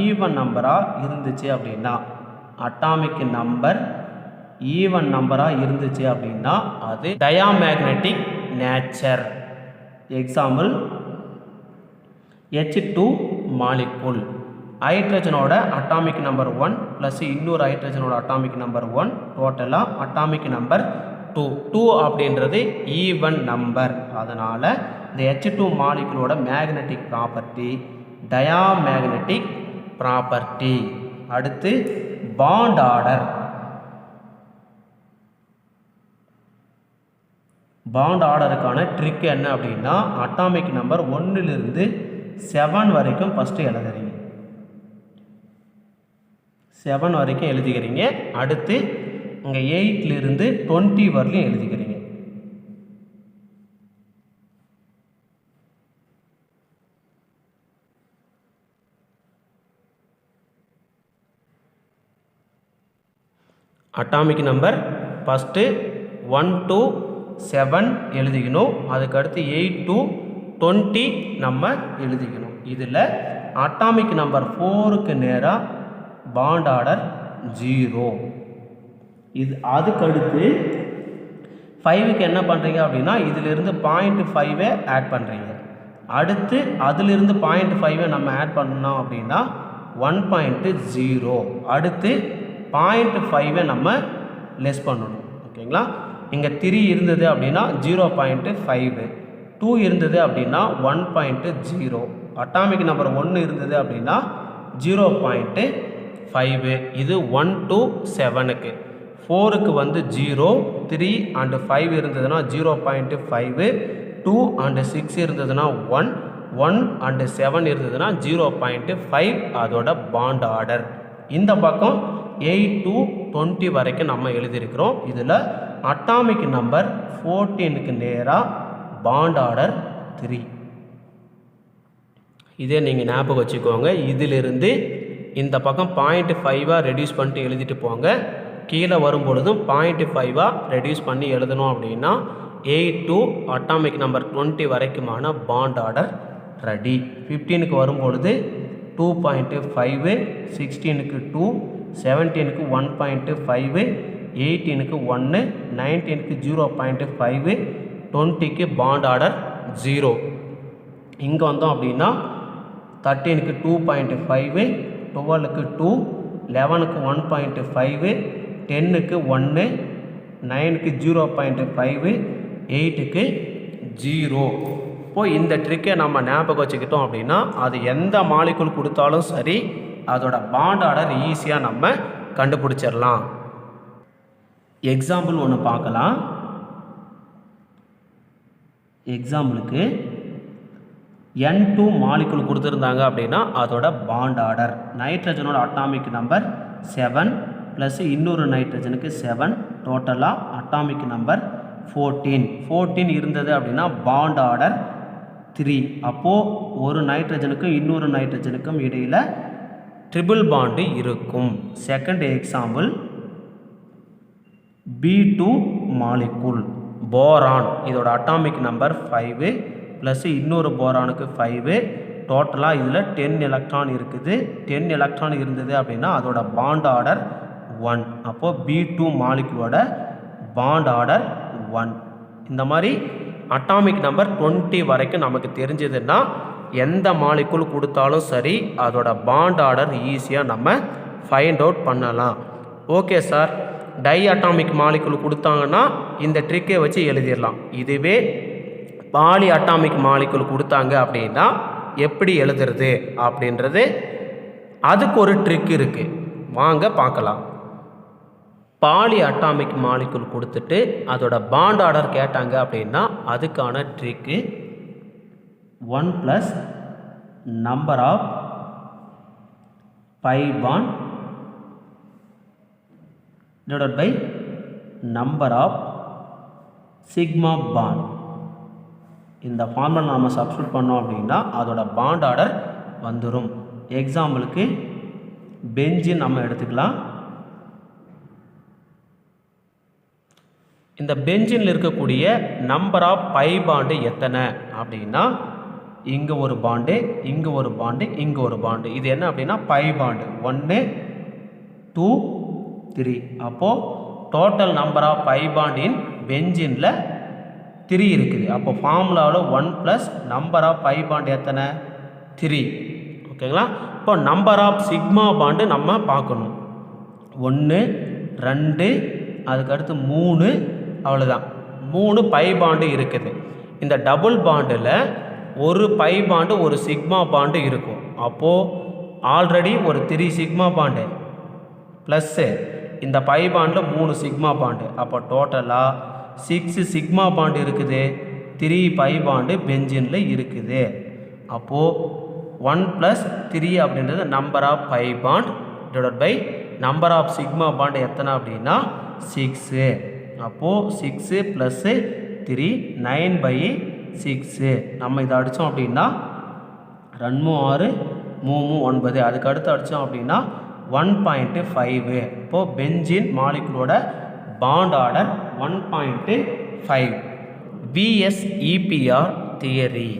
even நம்பராக இருந்துச்சு அப்படின்னா, அட்டாமிக் நம்பர் ஈவன் நம்பராக இருந்துச்சு அப்படின்னா அது diamagnetic nature. Example H2 molecule. ஹைட்ரஜனோட அட்டாமிக் நம்பர் 1 ப்ளஸ் இன்னொரு ஹைட்ரஜனோட அட்டாமிக் நம்பர் 1, டோட்டலாக அட்டாமிக் நம்பர் 2. 2 அப்படின்றது ஈவன் நம்பர். அதனால் இந்த H2 மாலிகுலோட மேக்னெட்டிக் ப்ராப்பர்ட்டி டயாமேக்னெட்டிக் ப்ராப்பர்ட்டி. அடுத்து பாண்ட் ஆர்டர். பாண்ட் ஆர்டருக்கான ட்ரிக் என்ன அப்படின்னா அட்டாமிக் நம்பர் 1லிருந்து 7 வரைக்கும் ஃபஸ்ட்டு எழுதுறீங்க. 7 வரைக்கும் எழுதிக்கிறீங்க. அடுத்து இங்கே 8லிருந்து 20 வரலையும் எழுதிக்கிறீங்க. அட்டாமிக் நம்பர் ஃபஸ்ட்டு 1 to 7 எழுதிக்கணும். அதுக்கடுத்து 8 to 20 நம்ம எழுதிக்கணும். இதில் அட்டாமிக் நம்பர் 4க்கு நேராக பாண்ட் ஆர்டர் 0. இது அதுக்கடுத்து 5க்கு என்ன பண்ணுறீங்க அப்படின்னா இதிலிருந்து 0.5 ஆட் பண்ணுறீங்க. அடுத்து அதிலிருந்து 0.5 நம்ம ஆட் பண்ணோம் அப்படின்னா 1.0. அடுத்து 0.5 நம்ம லெஸ் பண்ணணும். ஓகேங்களா? இங்கே 3 இருந்தது அப்படின்னா 0.5, 2 இருந்தது அப்படின்னா 1.0, அட்டாமிக் நம்பர் 1 இருந்தது அப்படின்னா 0.5. இது 1 to 7க்கு. 4க்கு வந்து 0, 3 and 5 இருந்ததுன்னா 0.5, 2 and 6 இருந்ததுன்னா 1, 1 and 7 இருந்ததுன்னா 0.5. அதோட பாண்ட் ஆர்டர். இந்த பக்கம் 8 to 20 வரைக்கும் நம்ம எழுதியிருக்கிறோம். இதில் அட்டாமிக் நம்பர் 14க்கு நேராக பாண்ட் ஆர்டர் 3. இதே நீங்கள் ஞாபகம் வச்சுக்கோங்க. இதிலிருந்து இந்த பக்கம் 0.5 ரெடியூஸ் பண்ணிட்டு எழுதிட்டு போங்க. கீழே வரும்பொழுதும் 0.5 ரெடியூஸ் பண்ணி எழுதணும். அப்படின்னா 8 to அட்டாமிக் நம்பர் 20 வரைக்குமான பாண்ட் ஆர்டர் ரெடி. 15க்கு வரும்பொழுது 2.5, 16க்கு 2, 17க்கு 1.5, 18க்கு 1, 19க்கு 0.5, 20க்கு பாண்ட் ஆர்டர் 0. இங்கே வந்தோம் அப்படின்னா 13க்கு 2.5, 12க்கு 2, 11க்கு 1.5, 10க்கு 1, 9க்கு 0.5, 8க்கு 0. இப்போது இந்த ட்ரிக்கை நம்ம ஞாபகம் வச்சுக்கிட்டோம் அப்படின்னா அது எந்த மாலிகுல் கொடுத்தாலும் சரி அதோட பாண்ட் ஆர்டர் ஈஸியாக நம்ம கண்டுபிடிச்சிடலாம். எக்ஸாம்பிள் ஒன்று பார்க்கலாம். எக்ஸாம்பிளுக்கு N2 மாலிகுல் கொடுத்துருந்தாங்க அப்படின்னா அதோட பாண்ட் ஆர்டர் நைட்ரஜனோட அட்டாமிக் நம்பர் 7 ப்ளஸ் இன்னொரு நைட்ரஜனுக்கு 7, டோட்டலாக அட்டாமிக் நம்பர் 14 இருந்தது அப்படின்னா பாண்ட் ஆர்டர் 3. அப்போது ஒரு நைட்ரஜனுக்கும் இன்னொரு நைட்ரஜனுக்கும் இடையில் ட்ரிபிள் பாண்டு இருக்கும். Second example B2 molecule boron, இதோட அட்டாமிக் நம்பர் 5 ப்ளஸ் இன்னொரு போரானுக்கு 5, டோட்டலாக இதில் 10 எலக்ட்ரான் இருக்குது. 10 எலக்ட்ரான் இருந்தது அப்படின்னா அதோட பாண்ட் ஆர்டர் 1. அப்போது B2 மாலிகுலோட பாண்ட் ஆர்டர் 1. இந்த மாதிரி அட்டாமிக் நம்பர் 20 வரைக்கும் நமக்கு தெரிஞ்சதுன்னா எந்த மாலிகுல் கொடுத்தாலும் சரி அதோட பாண்ட் ஆர்டர் ஈஸியாக நம்ம ஃபைண்ட் அவுட் பண்ணலாம். Okay sir, diatomic molecule கொடுத்தாங்கன்னா இந்த ட்ரிக்கை வச்சு எழுதிடலாம். இதுவே பாலி அட்டாமிக் மாலிகுல் கொடுத்தாங்க அப்படின்னா எப்படி எழுதுறது அப்படின்றது அதுக்கு ஒரு ட்ரிக் இருக்குது, வாங்க பார்க்கலாம். பாலி அட்டாமிக் மாலிகுல் கொடுத்துட்டு அதோட பாண்ட் ஆர்டர் கேட்டாங்க அப்படின்னா அதுக்கான trick 1 + number of pi bond divided by number of sigma bond. இந்த ஃபார்முலா நம்ம சப்ஸ்டிட்யூட் பண்ணோம் அப்படின்னா அதோட பாண்ட் ஆர்டர் வந்துடும். எக்ஸாம்பிளுக்கு பென்சின் நம்ம எடுத்துக்கலாம். இந்த பென்சினில் இருக்கக்கூடிய நம்பர் ஆஃப் பை பாண்டு எத்தனை அப்படின்னா இங்கே ஒரு பாண்டு, இங்கே ஒரு பாண்டு, இங்கே ஒரு பாண்டு. இது என்ன அப்படின்னா பை பாண்டு 1 2 3. அப்போது total number of pi bond in பென்சினில் 3 இருக்குது. அப்போ ஃபார்முலாவில் 1 + நம்பர் ஆஃப் பை பாண்ட் எத்தனை 3. ஓகேங்களா? இப்போ நம்பர் ஆஃப் சிக்மா பாண்டு நம்ம பார்க்கணும். 1 2 அதுக்கடுத்து 3, அவ்வளோதான். 3 பை பாண்டு இருக்குது. இந்த டபுள் பாண்டில் ஒரு பை பாண்டு ஒரு சிக்மா பாண்டு இருக்கும். அப்போது ஆல்ரெடி ஒரு 3 சிக்மா பாண்டு ப்ளஸ்ஸு இந்த பை பாண்டில் 3 சிக்மா பாண்டு. அப்போ டோட்டலாக 6 சிக்மா பாண்டு இருக்குது, 3 பை பாண்டு பென்சினில் இருக்குது. அப்போது 1 + 3 அப்படின்றது number of pi bond divided by number of sigma bond எத்தனை அப்படின்னா 6. அப்போது 6 + 3 9/6. நம்ம இதை அடித்தோம் அப்படின்னா 2 6 3 9. அதுக்கு அடுத்து அடித்தோம் அப்படின்னா 1.5. இப்போது பென்சின் மாலிகுலோட bond order 1.5. VSEPR theory,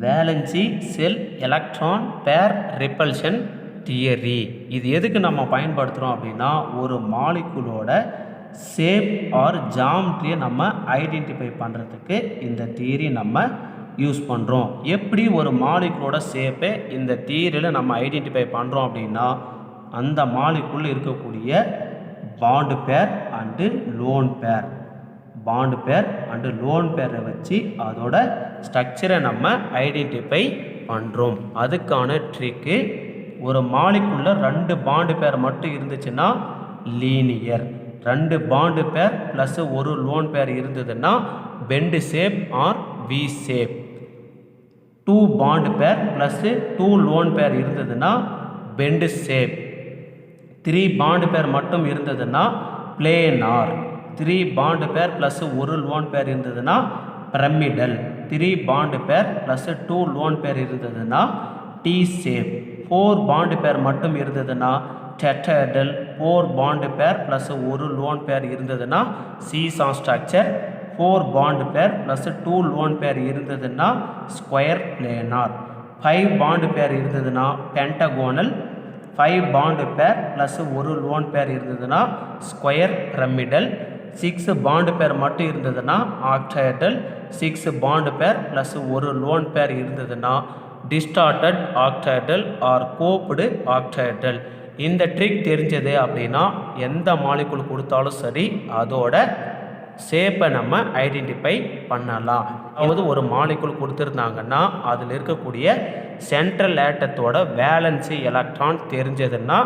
valency shell electron pair repulsion theory. இது எதுக்கு நம்ம பயன்படுத்துகிறோம் அப்படின்னா ஒரு மாலிகுலோட ஷேப் ஆர் ஜாமெட்ரியை நம்ம ஐடென்டிஃபை பண்ணுறதுக்கு இந்த தியரி நம்ம யூஸ் பண்ணுறோம். எப்படி ஒரு மாலிகுலோட ஷேப்பை இந்த தியரியில் நம்ம ஐடென்டிஃபை பண்ணுறோம் அப்படின்னா அந்த மாலிகுல் இருக்கக்கூடிய பாண்டு பேர் அண்டு லோன் பேர், பாண்டு பேர் அண்டு லோன் பேரை வச்சு அதோட ஸ்ட்ரக்சரை நம்ம ஐடென்டிஃபை பண்ணுறோம். அதுக்கான ட்ரிக்கு, ஒரு மாலிகுலில் 2 பாண்டு பேர் மட்டும் இருந்துச்சுன்னா லீனியர், 2 பாண்டு பேர் ப்ளஸ் ஒரு லோன் பேர் இருந்ததுன்னா bent shape or V shape. 2 bond pair plus 2 lone pair இருந்ததுன்னா பெண்டு ஷேப். 3 பாண்டு பேர் மட்டும் இருந்ததுன்னா பிளேனார். 3 பாண்டு பேர் ப்ளஸ் ஒரு லோன் பேர் இருந்ததுன்னா pyramidal. 3 bond pair plus 2 lone pair இருந்ததுன்னா T shape. 4 bond pair மட்டும் இருந்ததுன்னா tetrahedral. 4 bond pair plus ஒரு lone pair இருந்ததுன்னா seesaw structure. 4 bond pair plus 2 lone pair இருந்ததுன்னா ஸ்கொயர் பிளேனார். 5 பாண்டு பேர் இருந்ததுன்னா பென்டகோனல். 5 பாண்டு பேர் ப்ளஸ் ஒரு லோன் பேர் இருந்ததுன்னா ஸ்கொயர் பிரமிடல். 6 பாண்டு பேர் மட்டும் இருந்ததுன்னா ஆக்டஹெட்ரல். 6 பாண்டு பேர் ப்ளஸ் ஒரு லோன் பேர் இருந்ததுன்னா டிஸ்டார்டட் ஆக்டஹெட்ரல் ஆர் கோப்டு ஆக்டஹெட்ரல். இந்த ட்ரிக் தெரிஞ்சது அப்படின்னா எந்த மாலிகுல் கொடுத்தாலும் சரி அதோட ஷேப்பை நம்ம ஐடென்டிஃபை பண்ணலாம். அதாவது ஒரு மாலிகுல் கொடுத்துருந்தாங்கன்னா அதில் இருக்கக்கூடிய சென்ட்ரல் ஆட்டத்தோட வேலன்சி எலக்ட்ரான் தெரிஞ்சதுன்னா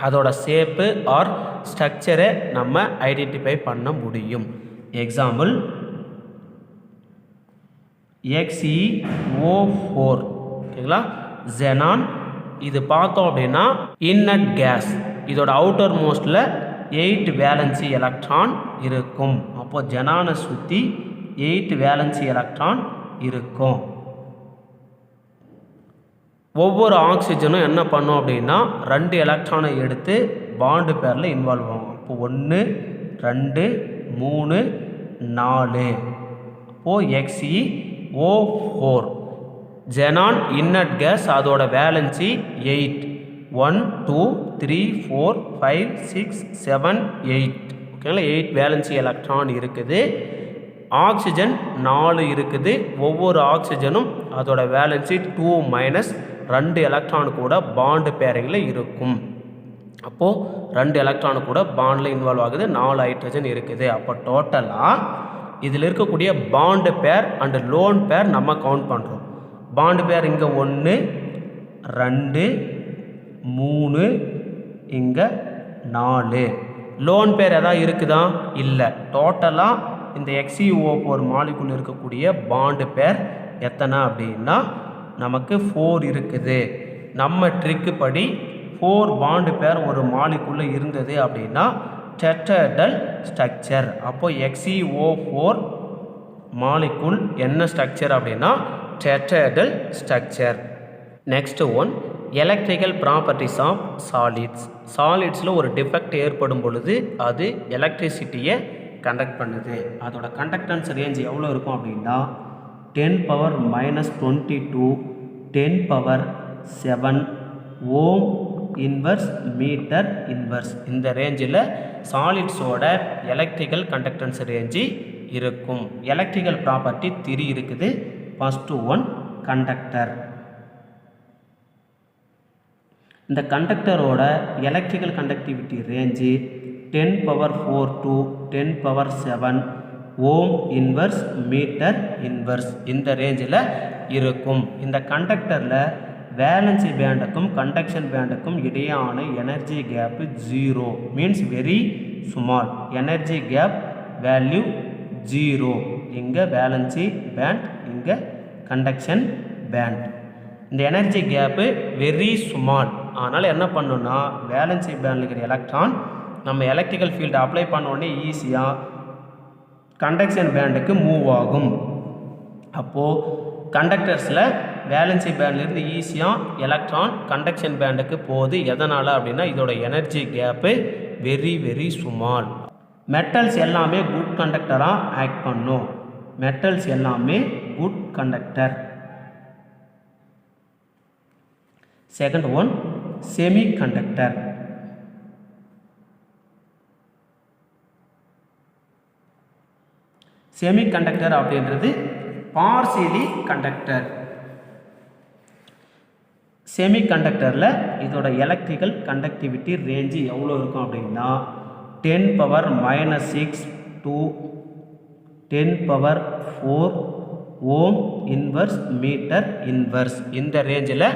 அதோட ஷேப்பு ஆர் ஸ்ட்ரக்சரை நம்ம ஐடென்டிஃபை பண்ண முடியும். எக்ஸாம்பிள் XeO4, ஓகேங்களா, ஜெனான். இது பார்த்தோம் அப்படின்னா இன்னட் கேஸ். இதோட அவுட்டர் மோஸ்டில் 8 வேலன்சி எலக்ட்ரான் இருக்கும். அப்போது ஜெனானை சுற்றி 8 வேலன்சி எலக்ட்ரான் இருக்கும். ஒவ்வொரு ஆக்சிஜனும் என்ன பண்ணும் அப்படின்னா 2 எலக்ட்ரானை எடுத்து பாண்டு பேரில் இன்வால்வ் ஆகும். அப்போ 1 2 3 4. அப்போது XeO4 ஜெனான் இன்னட் கேஸ் அதோட வேலன்சி 8. 1 2 3 4 5 6 7 8. ஓகேங்களா, 8 வேலன்சி எலக்ட்ரான் இருக்குது. ஆக்சிஜன் 4 இருக்குது. ஒவ்வொரு ஆக்சிஜனும் அதோட வேலன்சி 2 - 2 எலக்ட்ரான் கூட பாண்டு பேரிங்கில் இருக்கும். அப்போது 2 எலக்ட்ரான் கூட பாண்டில் இன்வால்வ் ஆகுது. 4 ஹைட்ரஜன் இருக்குது. அப்போ டோட்டலாக இதில் இருக்கக்கூடிய பாண்டு பேர் அண்டு லோன் பேர் நம்ம கவுண்ட் பண்ணுறோம். பாண்டு பேர் இங்கே 1 2 3 இங்கே 4. லோன் பேர் எதாவது இருக்குதா? இல்லை. டோட்டலாக இந்த XeO4 மாலிகுல் இருக்கக்கூடிய பாண்டு பேர் எத்தனை அப்படின்னா நமக்கு 4 இருக்குது. நம்ம ட்ரிக்கு படி 4 பாண்டு பேர் ஒரு மாலிகுள்ள இருந்தது அப்படின்னா டெட்ராஹெட்ரல் ஸ்ட்ரக்சர். அப்போது XeO4 மாலிகுல் என்ன ஸ்ட்ரக்சர் அப்படின்னா tetrahedral structure. Next one, electrical properties of solids. சாலிட்ஸில் ஒரு டிஃபெக்ட் ஏற்படும் பொழுது அது எலக்ட்ரிசிட்டியை கண்டக்ட் பண்ணுது. அதோட கண்டக்டன்ஸ் ரேஞ்ச் எவ்வளோ இருக்கும் அப்படின்னா 10⁻22 10⁻7 ஓம் இன்வர்ஸ் மீட்டர் இன்வர்ஸ். இந்த ரேஞ்சில் சாலிட்ஸோட எலக்ட்ரிக்கல் கண்டக்டன்ஸ் ரேஞ்சு இருக்கும். எலக்ட்ரிக்கல் ப்ராப்பர்ட்டி 3 இருக்குது. First one conductor. இந்த கண்டக்டரோட electrical conductivity range 10⁴ to 10�7 ohm inverse metre inverse இந்த ரேஞ்சில் இருக்கும். இந்த கண்டக்டரில் வேலன்சி பேண்டுக்கும் கண்டக்ஷன் பேண்டுக்கும் இடையான energy gap 0 means very small. Energy gap value 0. இங்கே வேலன்சி பேண்ட், இங்கே கண்டக்ஷன் பேண்ட். இந்த எனர்ஜி கேப்பு வெரி ஸ்மால். அதனால் என்ன பண்ணணும்னா வேலன்சி பேண்டில் இருக்கிற எலக்ட்ரான் நம்ம எலக்ட்ரிக்கல் ஃபீல்டு அப்ளை பண்ண உடனே ஈஸியாக கண்டக்ஷன் பேண்டுக்கு மூவ் ஆகும். அப்போது கண்டக்டர்ஸில் வேலன்சி பேண்ட்லேருந்து ஈஸியாக எலக்ட்ரான் கண்டக்ஷன் பேண்டுக்கு போகுது. எதனால் அப்படின்னா இதோட energy gap very very small. Metals எல்லாமே குட் கண்டக்டராக ஆக்ட் பண்ணும். மெட்டல்ஸ் எல்லாமே good conductor. Second one semiconductor. Semi conductor அப்படின்றது பார்சியலி கண்டக்டர். செமி கண்டக்டரில் இதோட எலக்ட்ரிக்கல் கண்டக்டிவிட்டி ரேஞ்சு எவ்வளோ இருக்கும் அப்படின்னா 10⁻6 to 10⁴ ohm inverse metre inverse இந்த ரேஞ்சில்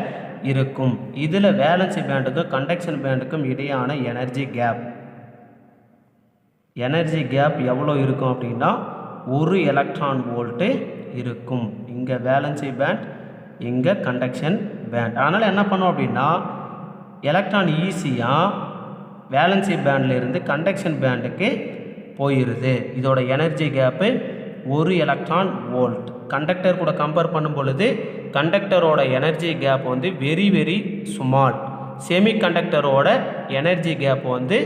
இருக்கும். இதில் வேலன்சி பேண்டுக்கும் கண்டக்ஷன் பேண்டுக்கும் இடையான எனர்ஜி கேப் எவ்வளோ இருக்கும் அப்படின்னா 1 எலக்ட்ரான் வோல்ட்டு இருக்கும். இங்கே வேலன்சி பேண்ட், இங்கே கண்டக்ஷன் பேண்ட். அதனால் என்ன பண்ணோம் அப்படின்னா எலக்ட்ரான் ஈஸியாக வேலன்சி பேண்டில் இருந்து கண்டக்ஷன் பேண்டுக்கு போயிடுது. இதோட energy gap 1 electron volt. Conductor கூட கம்பேர் பண்ணும் பொழுது கண்டக்டரோட எனர்ஜி கேப் வந்து வெரி வெரி ஸ்மால். செமி கண்டக்டரோட எனர்ஜி கேப் வந்து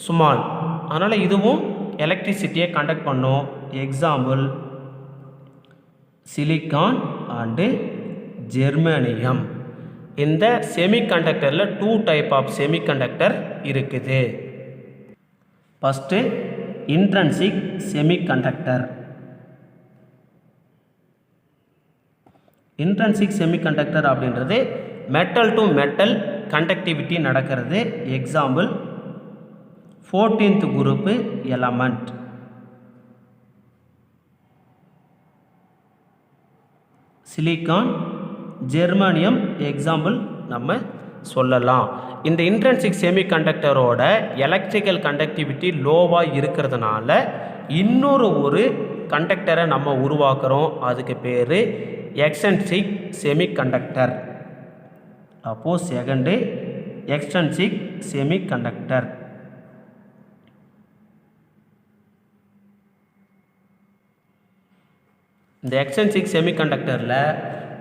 ஸ்மால். அதனால் இதுவும் எலக்ட்ரிசிட்டியை கண்டக்ட் பண்ணும். Example silicon and germanium. இந்த செமி கண்டக்டரில் 2 டைப் ஆஃப் செமி கண்டக்டர் இருக்குது. First intrinsic semi conductor. Intrinsic semi conductor அப்படின்றது மெட்டல் டு மெட்டல் கண்டக்டிவிட்டி நடக்கிறது. Example 14th group element. Silicon, germanium example நம்ம சொல்லலாம். இந்த இன்ட்ரன்சிக் செமி கண்டக்டரோட எலக்ட்ரிக்கல் கண்டக்டிவிட்டி லோவாக இருக்கிறதுனால இன்னொரு கண்டக்டரை நம்ம உருவாக்குறோம். அதுக்கு பேர் எக்ஸ்ட்ரின்சிக் செமி கண்டக்டர். அப்போது செகண்டு எக்ஸ்ட்ரின்சிக் செமி கண்டக்டர். இந்த எக்ஸ்ட்ரின்சிக் செமிகண்டக்டரில்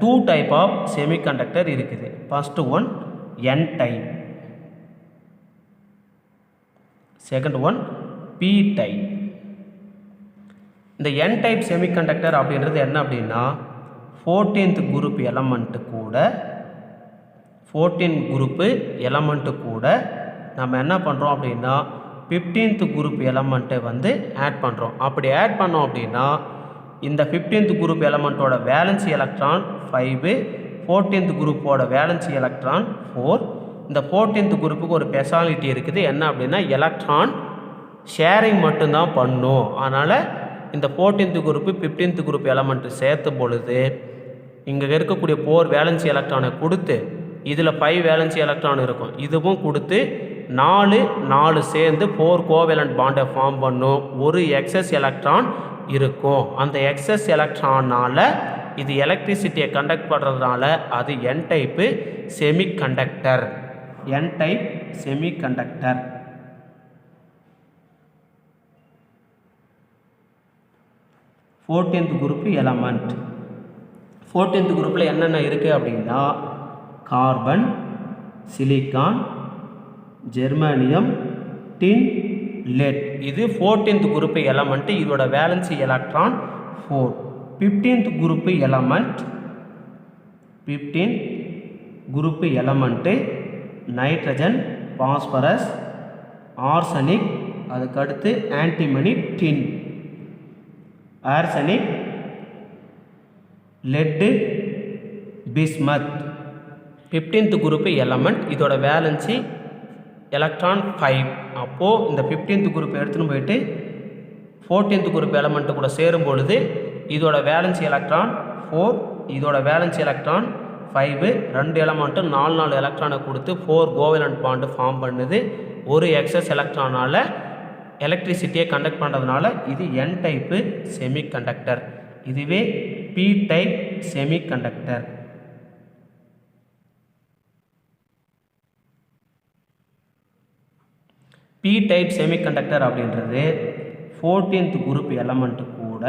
2 டைப் ஆஃப் செமிகண்டக்டர் இருக்குது. First one N type, second one P type. இந்த என் டைப் செமிகண்டக்டர் அப்படின்றது என்ன அப்படின்னா 14th குரூப் எலமெண்ட்டு கூட 14 குரூப்பு எலமெண்ட்டு கூட நம்ம என்ன பண்ணுறோம் அப்படின்னா 15th குரூப் எலமெண்ட்டை வந்து ஆட் பண்ணுறோம். அப்படி ஆட் பண்ணோம் அப்படின்னா இந்த 15th group எலமெண்ட்டோட valency electron 5, 14th குரூப்போட வேலன்சி எலக்ட்ரான் 4. இந்த 14th குரூப்புக்கு ஒரு ஸ்பெஷாலிட்டி இருக்குது. என்ன அப்படின்னா எலக்ட்ரான் ஷேரிங் மட்டும்தான் பண்ணும். அதனால் இந்த 14th group 15th group element சேர்த்தும் பொழுது இங்கே இருக்கக்கூடிய 4 வேலன்சி எலக்ட்ரானை கொடுத்து இதில் 5 வேலன்சி எலக்ட்ரான் இருக்கும், இதுவும் கொடுத்து 4 சேர்ந்து 4 கோவேலண்ட் பாண்டை ஃபார்ம் பண்ணும். ஒரு எக்ஸஸ் எலக்ட்ரான் இருக்கும். அந்த எக்ஸஸ் எலக்ட்ரானால் இது எலக்ட்ரிசிட்டியை கண்டக்ட் பண்ணுறதுனால அது N type semiconductor. N type semiconductor. Fourteenth group element. 14th குரூப்பில் என்னென்ன இருக்குது அப்படின்னா carbon, silicon, germanium, tin, lead. இது 14th குரூப் எலமெண்ட்டு. இதோட valency electron 4. 15th group element. 15th group element nitrogen, phosphorus, arsenic, அதுக்கடுத்து antimony, tin, arsenic, lead, bismuth. 15th group element. இதோட valency electron 5. அப்போது இந்த 15th குரூப் எடுத்துன்னு போயிட்டு 14th group element கூட சேரும் பொழுது இதோட வேலன்சி எலக்ட்ரான் 4, இதோட வேலன்சி எலக்ட்ரான் 5. 2 எலமெண்ட்டும் 4 எலக்ட்ரானை கொடுத்து 4 கோவேலண்ட் பாண்டு ஃபார்ம் பண்ணுது. ஒரு எக்ஸஸ் எலக்ட்ரானால் எலக்ட்ரிசிட்டியை கண்டக்ட் பண்ணுறதுனால இது என் டைப்பு செமிகண்டக்டர். இதுவே P type semiconductor. P type semiconductor அப்படின்றது 14th குரூப் எலமெண்ட்டு கூட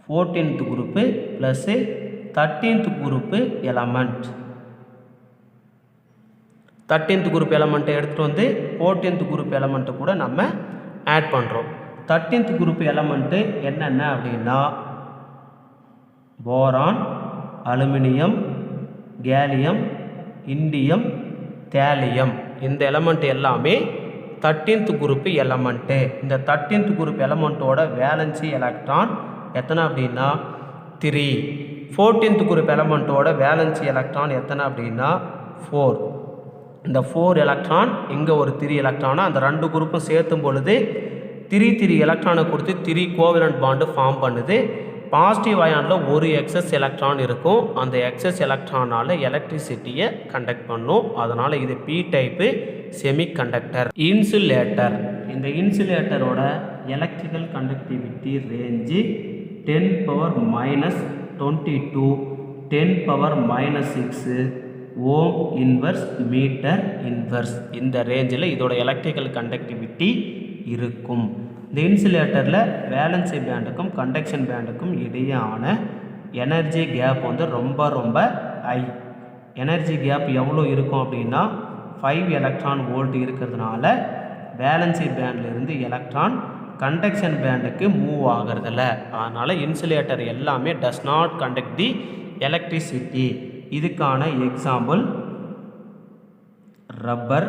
14th group plus 13th group element. 13th group எலமெண்ட்டை எடுத்துகிட்டு வந்து 14th குரூப் எலமெண்ட்டு கூட நம்ம ஆட் பண்ணுறோம். 13th குரூப் எலமெண்ட்டு என்னென்ன அப்படின்னா boron, aluminium, gallium, indium, thallium. இந்த எலமெண்ட் எல்லாமே 13th குரூப் எலமெண்ட்டு. இந்த 13th குரூப் எலமெண்ட்டோட வேலன்சி எலக்ட்ரான் எத்தனை அப்படின்னா 3. 14th குரூப் எலமெண்ட்டோட வேலன்சி எலக்ட்ரான் எத்தனை அப்படின்னா 4. இந்த 4 எலக்ட்ரான் இங்கே ஒரு 3 எலக்ட்ரானை அந்த 2 குரூப்பும் சேர்த்தும் பொழுது 3 எலக்ட்ரானை கொடுத்து 3 கோவேலண்ட் பாண்டு ஃபார்ம் பண்ணுது. பாசிட்டிவ் அயானில் ஒரு எக்ஸஸ் எலக்ட்ரான் இருக்கும். அந்த எக்ஸஸ் எலக்ட்ரானால் எலக்ட்ரிசிட்டியை கண்டக்ட் பண்ணும். அதனால் இது பி டைப்பு செமிகண்டக்டர். இன்சுலேட்டர். இந்த இன்சுலேட்டரோட எலக்ட்ரிக்கல் கண்டக்டிவிட்டி ரேஞ்சு 10⁻22 10⁻6 ஓம் இன்வர்ஸ் மீட்டர் இன்வர்ஸ். இந்த ரேஞ்சில் இதோட எலக்ட்ரிக்கல் கண்டக்டிவிட்டி இருக்கும். இந்த இன்சுலேட்டரில் வேலன்சி பேண்டுக்கும் கண்டக்ஷன் பேண்டுக்கும் இடையான எனர்ஜி கேப் வந்து ரொம்ப ஹை. எனர்ஜி கேப் எவ்வளோ இருக்கும் அப்படின்னா 5 எலக்ட்ரான் வோல்ட் இருக்கிறதுனால வேலன்சி பேண்ட்லேருந்து எலக்ட்ரான் கண்டக்ஷன் பேண்டுக்கு மூவ் ஆகிறதில்ல. அதனால் இன்சுலேட்டர் எல்லாமே does not conduct the electricity. இதுக்கான example rubber,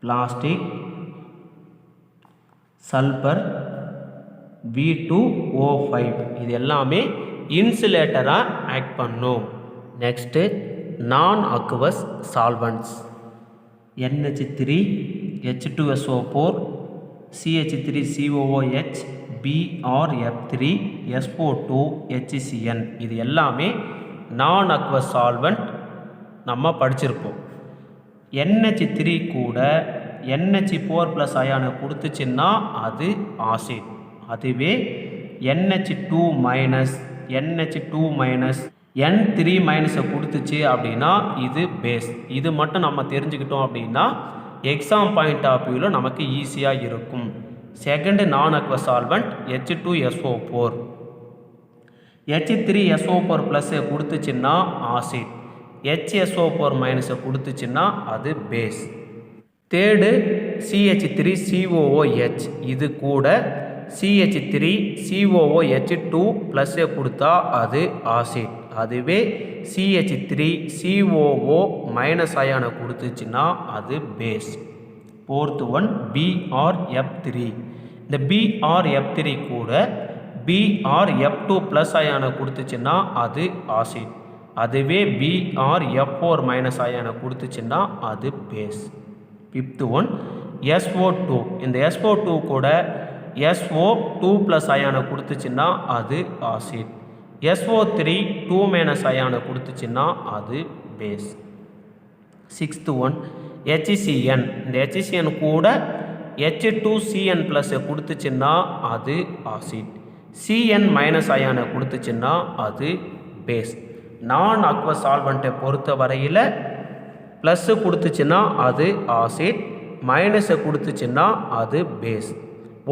plastic, sulphur, V2O5 இது எல்லாமே இன்சுலேட்டராக ஆக்ட் பண்ணும். Next non aqueous solvents. NH3, H2SO4, CH3COOH, BrF3, SO2, HCN இது எல்லாமே நான் அக்வஸ் சால்வெண்ட் நம்ம படிச்சிருப்போம். NH3 கூட NH4+ அயானை கொடுத்துச்சுன்னா அது ஆசிட். அதுவே NH2- N3- கொடுத்துச்சு அப்படின்னா இது பேஸ். இது மட்டும் நம்ம தெரிஞ்சுக்கிட்டோம் அப்படின்னா எக்ஸாம் பாயிண்ட் ஆஃப் வியூவில் நமக்கு ஈஸியாக இருக்கும். Second non aqueous solvent H2SO4. H3SO4 ப்ளஸ்ஸை கொடுத்துச்சுன்னா ஆசிட், HSO4 மைனஸை கொடுத்துச்சுன்னா அது பேஸ். தேர்டு CH3COOH, இது கூட CH3COOH2 ப்ளஸ்ஸை கொடுத்தா அது ஆசிட். அதுவே CH3COO மைனஸ் அயானை கொடுத்துச்சுன்னா அது பேஸ். Fourth one BrF3. இந்த BrF3 கூட BrF2 ப்ளஸ் அயானை கொடுத்துச்சுன்னா அது ஆசிட். அதுவே BrF4 மைனஸ் அயானை கொடுத்துச்சுன்னா அது பேஸ். Fifth one SO2. இந்த SO2 கூட SO2 ப்ளஸ் அயானை கொடுத்துச்சுன்னா அது ஆசிட். SO3 2 மைனஸ் அயானை கொடுத்துச்சுன்னா அது பேஸ். Sixth one HCN. இந்த HCN கூட H2CN ப்ளஸ்ஸை கொடுத்துச்சுன்னா அது ஆசிட். CN மைனஸ் அயானை கொடுத்துச்சுன்னா அது பேஸ். நான் அக்வஸ் சால்வெண்ட்டை பொறுத்த வரையில் ப்ளஸ்ஸு கொடுத்துச்சுன்னா அது ஆசிட், மைனஸை கொடுத்துச்சுன்னா அது பேஸ்.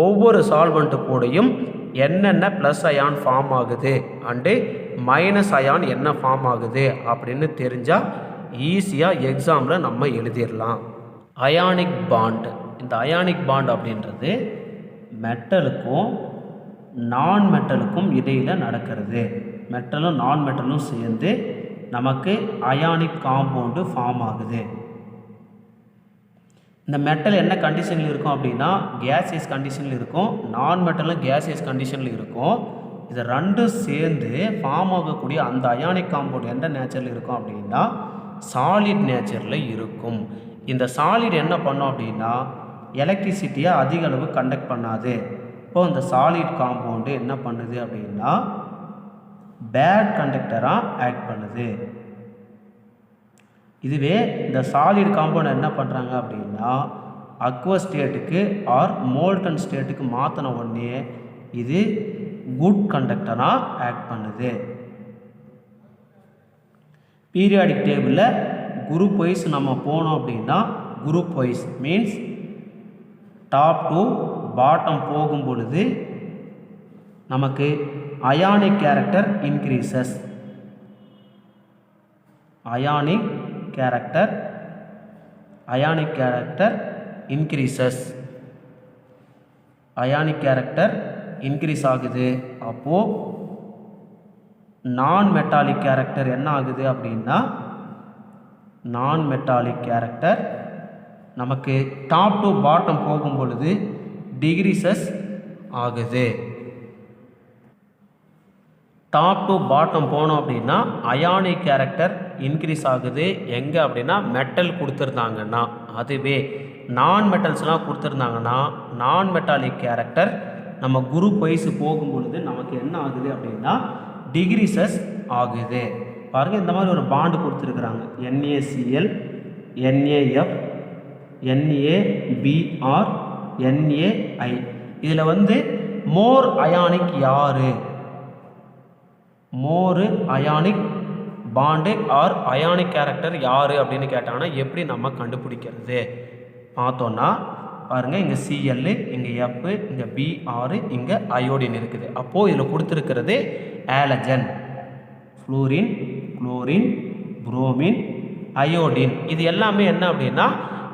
ஒவ்வொரு சால்வெண்ட்டு கூடயும் என்னென்ன ப்ளஸ் அயான் ஃபார்ம் ஆகுது அண்டு மைனஸ் அயான் என்ன ஃபார்ம் ஆகுது அப்படின்னு தெரிஞ்சால் ஈஸியாக எக்ஸாமில் நம்ம எழுதிடலாம். Ionic bond. இந்த அயானிக் பாண்ட் அப்படின்றது மெட்டலுக்கும் நான் மெட்டலுக்கும் இடையில் நடக்கிறது. மெட்டலும் நான் மெட்டலும் சேர்ந்து நமக்கு அயானிக் காம்பவுண்டு ஃபார்ம் ஆகுது. இந்த மெட்டல் என்ன கண்டிஷனில் இருக்கும் அப்படின்னா கேசியஸ் கண்டிஷனில் இருக்கும், நான் மெட்டலும் கேசியஸ் கண்டிஷனில் இருக்கும். இது ரெண்டும் சேர்ந்து ஃபார்ம் ஆகக்கூடிய அந்த அயானிக் காம்பவுண்ட் எந்த நேச்சரில் இருக்கும் அப்படின்னா சாலிட் நேச்சரில் இருக்கும். இந்த சாலிட் என்ன பண்ணும் அப்படின்னா எலக்ட்ரிசிட்டியை அதிக அளவு கண்டக்ட் பண்ணாது. இப்போ இந்த சாலிட் காம்பவுண்டு என்ன பண்ணுது அப்படின்னா பேட் கண்டக்டராக ஆக்ட் பண்ணுது. இதுவே இந்த சாலிட் காம்பவுண்ட் என்ன பண்ணுறாங்க அப்படின்னா அக்வஸ் ஸ்டேட்டுக்கு ஆர் மோல்டன் ஸ்டேட்டுக்கு மாற்றின உடனே இது குட் கண்டக்டராக ஆக்ட் பண்ணுது. பீரியாடிக் டேபிளில் குரூப் வைஸ் நம்ம போனோம் அப்படின்னா group wise means top to bottom போகும் பொழுது நமக்கு ionic character increases. Ionic character increase ஆகுது. அப்போது நான் மெட்டாலிக் கேரக்டர் என்ன ஆகுது அப்படின்னா நான் மெட்டாலிக் கேரக்டர் நமக்கு டாப் டு பாட்டம் போகும் பொழுது டிக்ரீசஸ் ஆகுது. டாப் டு பாட்டம் போனோம் அப்படின்னா அயானிக் கேரக்டர் இன்க்ரீஸ் ஆகுது. எங்கே அப்படின்னா மெட்டல் கொடுத்துருந்தாங்கன்னா. அதுவே நான் மெட்டல்ஸ்லாம் கொடுத்துருந்தாங்கன்னா நான் மெட்டாலிக் கேரக்டர் நம்ம குரூப் வைஸ் போகும் பொழுது நமக்கு என்ன ஆகுது அப்படின்னா டிக்ரீசஸ் ஆகுது. பாருங்கள், இந்த மாதிரி ஒரு பாண்டு கொடுத்துருக்குறாங்க. NaCl, NaF, NaBr, NaI. இதில் வந்து மோர் அயானிக் யார், more ionic bond or ionic character யார் அப்படின்னு கேட்டாங்கன்னா எப்படி நம்ம கண்டுபிடிக்கிறது பார்த்தோன்னா பாருங்கள், இங்கே Cl, இங்கே F, இங்கே Br, இங்கே அயோடின் இருக்குது. அப்போது இதில் கொடுத்துருக்கிறது halogen, fluorine, chlorine, bromine, iodine. இது எல்லாமே என்ன அப்படின்னா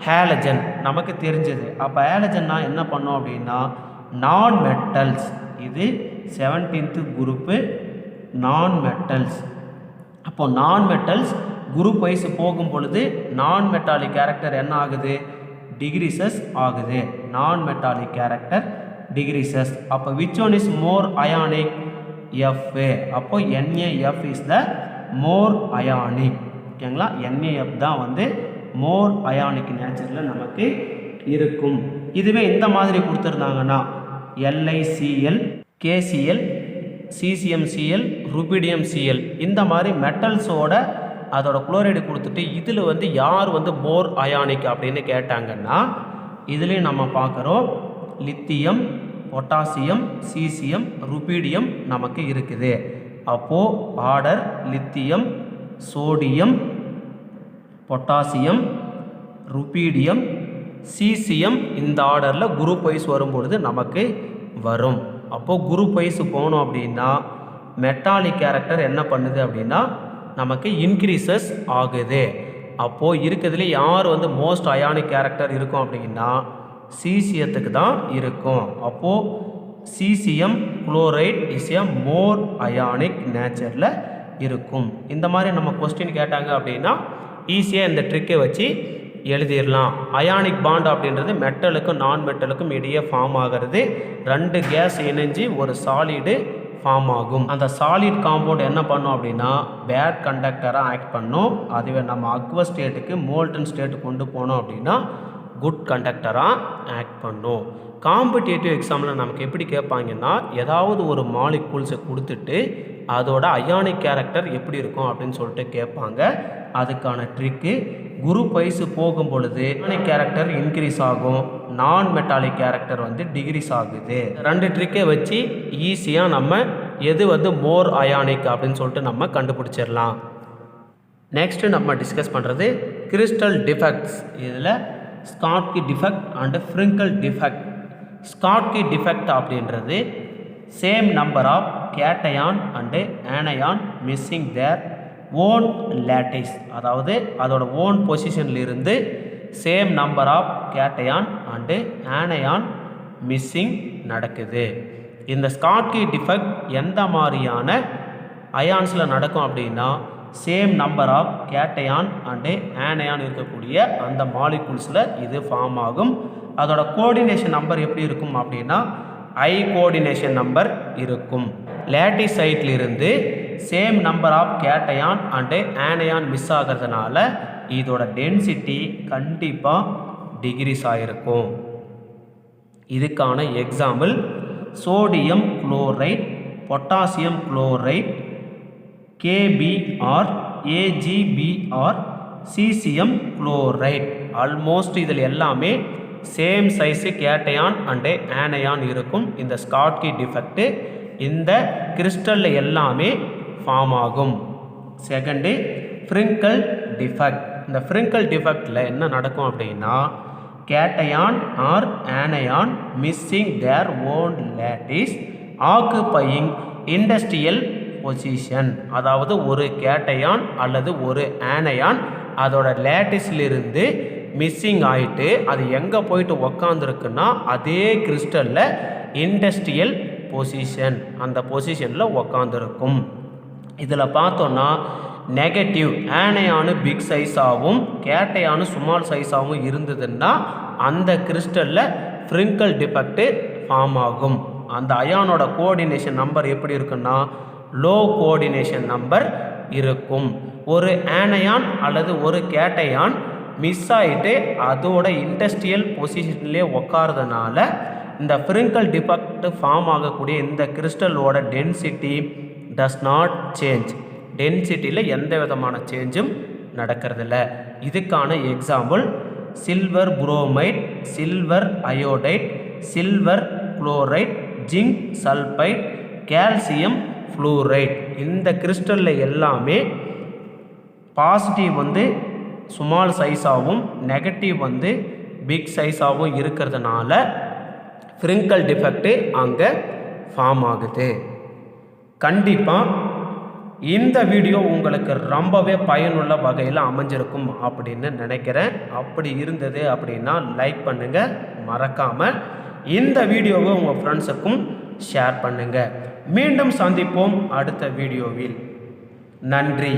ஹேலஜன் நமக்கு தெரிஞ்சது. அப்போ ஹேலஜன்னா என்ன பண்ணோம் அப்படின்னா நான் மெட்டல்ஸ். இது 17th குரூப்பு நான் மெட்டல்ஸ். அப்போது நான் மெட்டல்ஸ் குரூப் வைஸ் போகும் பொழுது நான் மெட்டாலிக் கேரக்டர் என்ன ஆகுது டிக்ரீசஸ் ஆகுது. Non metallic character decreases. அப்போ which one is more ionic F. அப்போ NaF is the more ionic. ஓகேங்களா, NaF தான் வந்து மோர் அயானிக் நேச்சரில் நமக்கு இருக்கும். இதுவே இந்த மாதிரி கொடுத்துருந்தாங்கன்னா LiCl, KCl, CCmCl, ருபிடியம்Cl இந்த மாதிரி மெட்டல்ஸோட அதோட குளோரைடு கொடுத்துட்டு இதில் வந்து யார் வந்து மோர் அயானிக் அப்படின்னு கேட்டாங்கன்னா இதுலேயும் நம்ம பார்க்குறோம் லித்தியம், பொட்டாசியம், சீசியம், ருபீடியம் நமக்கு இருக்குது. அப்போது order lithium, sodium, potassium, rubidium, CCM இந்த ஆர்டரில் குரூப் வைஸ் வரும்பொழுது நமக்கு வரும். அப்போது குரூப் வைஸ் போனோம் அப்படின்னா மெட்டாலிக் கேரக்டர் என்ன பண்ணுது அப்படின்னா நமக்கு இன்க்ரீசஸ் ஆகுது. அப்போது இருக்கிறதுல யார் வந்து மோஸ்ட் அயானிக் கேரக்டர் இருக்கும் அப்படின்னா சிசிஎத்துக்கு தான் இருக்கும். அப்போது caesium chloride is a more ionic நேச்சரில் இருக்கும். இந்த மாதிரி நம்ம கொஸ்டின் கேட்டாங்க அப்படின்னா ஈஸியாக இந்த ட்ரிக்கை வச்சு எழுதிடலாம். அயானிக் பாண்ட் அப்படின்றது மெட்டலுக்கும் நான் மெட்டலுக்கும் இடையே ஃபார்ம் ஆகிறது. 2 கேஸ் இணைஞ்சு ஒரு சாலிடு ஃபார்ம் ஆகும். அந்த சாலிட் காம்பவுண்ட் என்ன பண்ணும் அப்படின்னா பேட் கண்டக்டராக ஆக்ட் பண்ணும். அதுவே நம்ம அக்வஸ் ஸ்டேட்டுக்கு மோல்டன் ஸ்டேட்டு கொண்டு போனோம் அப்படின்னா குட் கண்டக்டராக ஆக்ட் பண்ணும். காம்படிட்டிவ் எக்ஸாமில் நமக்கு எப்படி கேட்பாங்கன்னா ஏதாவது ஒரு மாலிகூல்ஸை கொடுத்துட்டு அதோட அயானிக் கேரக்டர் எப்படி இருக்கும் அப்படின்னு சொல்லிட்டு கேட்பாங்க. அதுக்கான ட்ரிக்கு குரூப் வைஸ் போகும் பொழுது அயானிக் கேரக்டர் இன்க்ரீஸ் ஆகும், நான் மெட்டாலிக் கேரக்டர் வந்து டிக்ரீஸ் ஆகுது. 2 ட்ரிக்கை வச்சு ஈஸியாக நம்ம எது வந்து மோர் அயானிக் அப்படின்னு சொல்லிட்டு நம்ம கண்டுபிடிச்சிடலாம். நெக்ஸ்ட்டு நம்ம டிஸ்கஸ் பண்ணுறது கிறிஸ்டல் டிஃபெக்ட்ஸ். இதில் Schottky defect and Frenkel defect. Schottky defect அப்படின்றது same number of cation and anion missing their own lattice. அதாவது அதோட ஓன் பொசிஷன்லிருந்து same number of cation and anion missing நடக்குது. இந்த ஸ்காட்கி டிஃபெக்ட் எந்த மாதிரியான அயான்ஸில் நடக்கும் அப்படின்னா same number of cation and anion இருக்கக்கூடிய அந்த மாலிகூல்ஸில் இது ஃபார்ம் ஆகும். அதோட கோஆர்டினேஷன் நம்பர் எப்படி இருக்கும் அப்படின்னா ஐ கோஆர்டினேஷன் நம்பர் இருக்கும். லேட்டிஸ் சைட்லிருந்து same number of cation and anion miss ஆகிறதுனால இதோட டென்சிட்டி கண்டிப்பாக டிக்ரீஸ் ஆகிருக்கும். இதுக்கான example sodium chloride, potassium chloride, KBr, AgBr, caesium chloride. Almost இதில் எல்லாமே same size cation and anion இருக்கும். இந்த ஸ்காட்கி டிஃபெக்ட்டு இந்த கிறிஸ்டலில் எல்லாமே ஃபார்ம் ஆகும். Second Frenkel defect. இந்த ஃப்ரிங்கிள் டிஃபெக்டில் என்ன நடக்கும் அப்படின்னா cation or anion missing their own lattice occupying industrial position. அதாவது ஒரு கேட்டயான் அல்லது ஒரு ஆனயான் அதோட லேட்டிஸ்லிருந்து மிஸ்ஸிங் ஆகிட்டு அது எங்கே போயிட்டு உக்காந்துருக்குன்னா அதே கிறிஸ்டலில் இண்டஸ்ட்ரியல் பொசிஷன் அந்த பொசிஷனில் உக்காந்துருக்கும். இதில் பார்த்தோன்னா நெகட்டிவ் ஆனயானு பிக் சைஸாகவும் கேட்டயானு ஸ்மால் சைஸாகவும் இருந்ததுன்னா அந்த கிறிஸ்டலில் ஃப்ரிங்கிள் டிஃபெக்ட்டு ஃபார்ம் ஆகும். அந்த அயானோட கோஆர்டினேஷன் நம்பர் எப்படி இருக்குன்னா லோ கோஆர்டினேஷன் நம்பர் இருக்கும். ஒரு ஆனயான் அல்லது ஒரு கேட்டயான் மிஸ் ஆகிட்டு அதோட இண்டஸ்ட்ரியல் பொசிஷன்லேயே உக்காரதுனால இந்த ஃப்ரிங்கிள் டிஃபெக்ட் ஃபார்ம் ஆகக்கூடிய இந்த கிறிஸ்டலோட டென்சிட்டி டஸ் நாட் சேஞ்ச். டென்சிட்டியில் எந்த விதமான சேஞ்சும் நடக்கிறதில்ல. இதுக்கான example silver bromide, silver iodide, silver chloride, zinc sulphide, calcium fluoride. இந்த கிறிஸ்டலில் எல்லாமே பாசிட்டிவ் வந்து ஸ்மால் சைஸாகவும் நெகட்டிவ் வந்து பிக் சைஸாகவும் இருக்கிறதுனால ஃப்ரிங்கிள் டிஃபெக்ட்டு அங்கே ஃபார்ம் ஆகுது. கண்டிப்பாக இந்த வீடியோ உங்களுக்கு ரொம்பவே பயனுள்ள வகையில் அமைஞ்சிருக்கும் அப்படின்னு நினைக்கிறேன். அப்படி இருந்தது அப்படின்னா லைக் பண்ணுங்கள், மறக்காமல் இந்த வீடியோவை உங்கள் ஃப்ரெண்ட்ஸுக்கும் ஷேர் பண்ணுங்கள். மீண்டும் சந்திப்போம் அடுத்த வீடியோவில். நன்றி.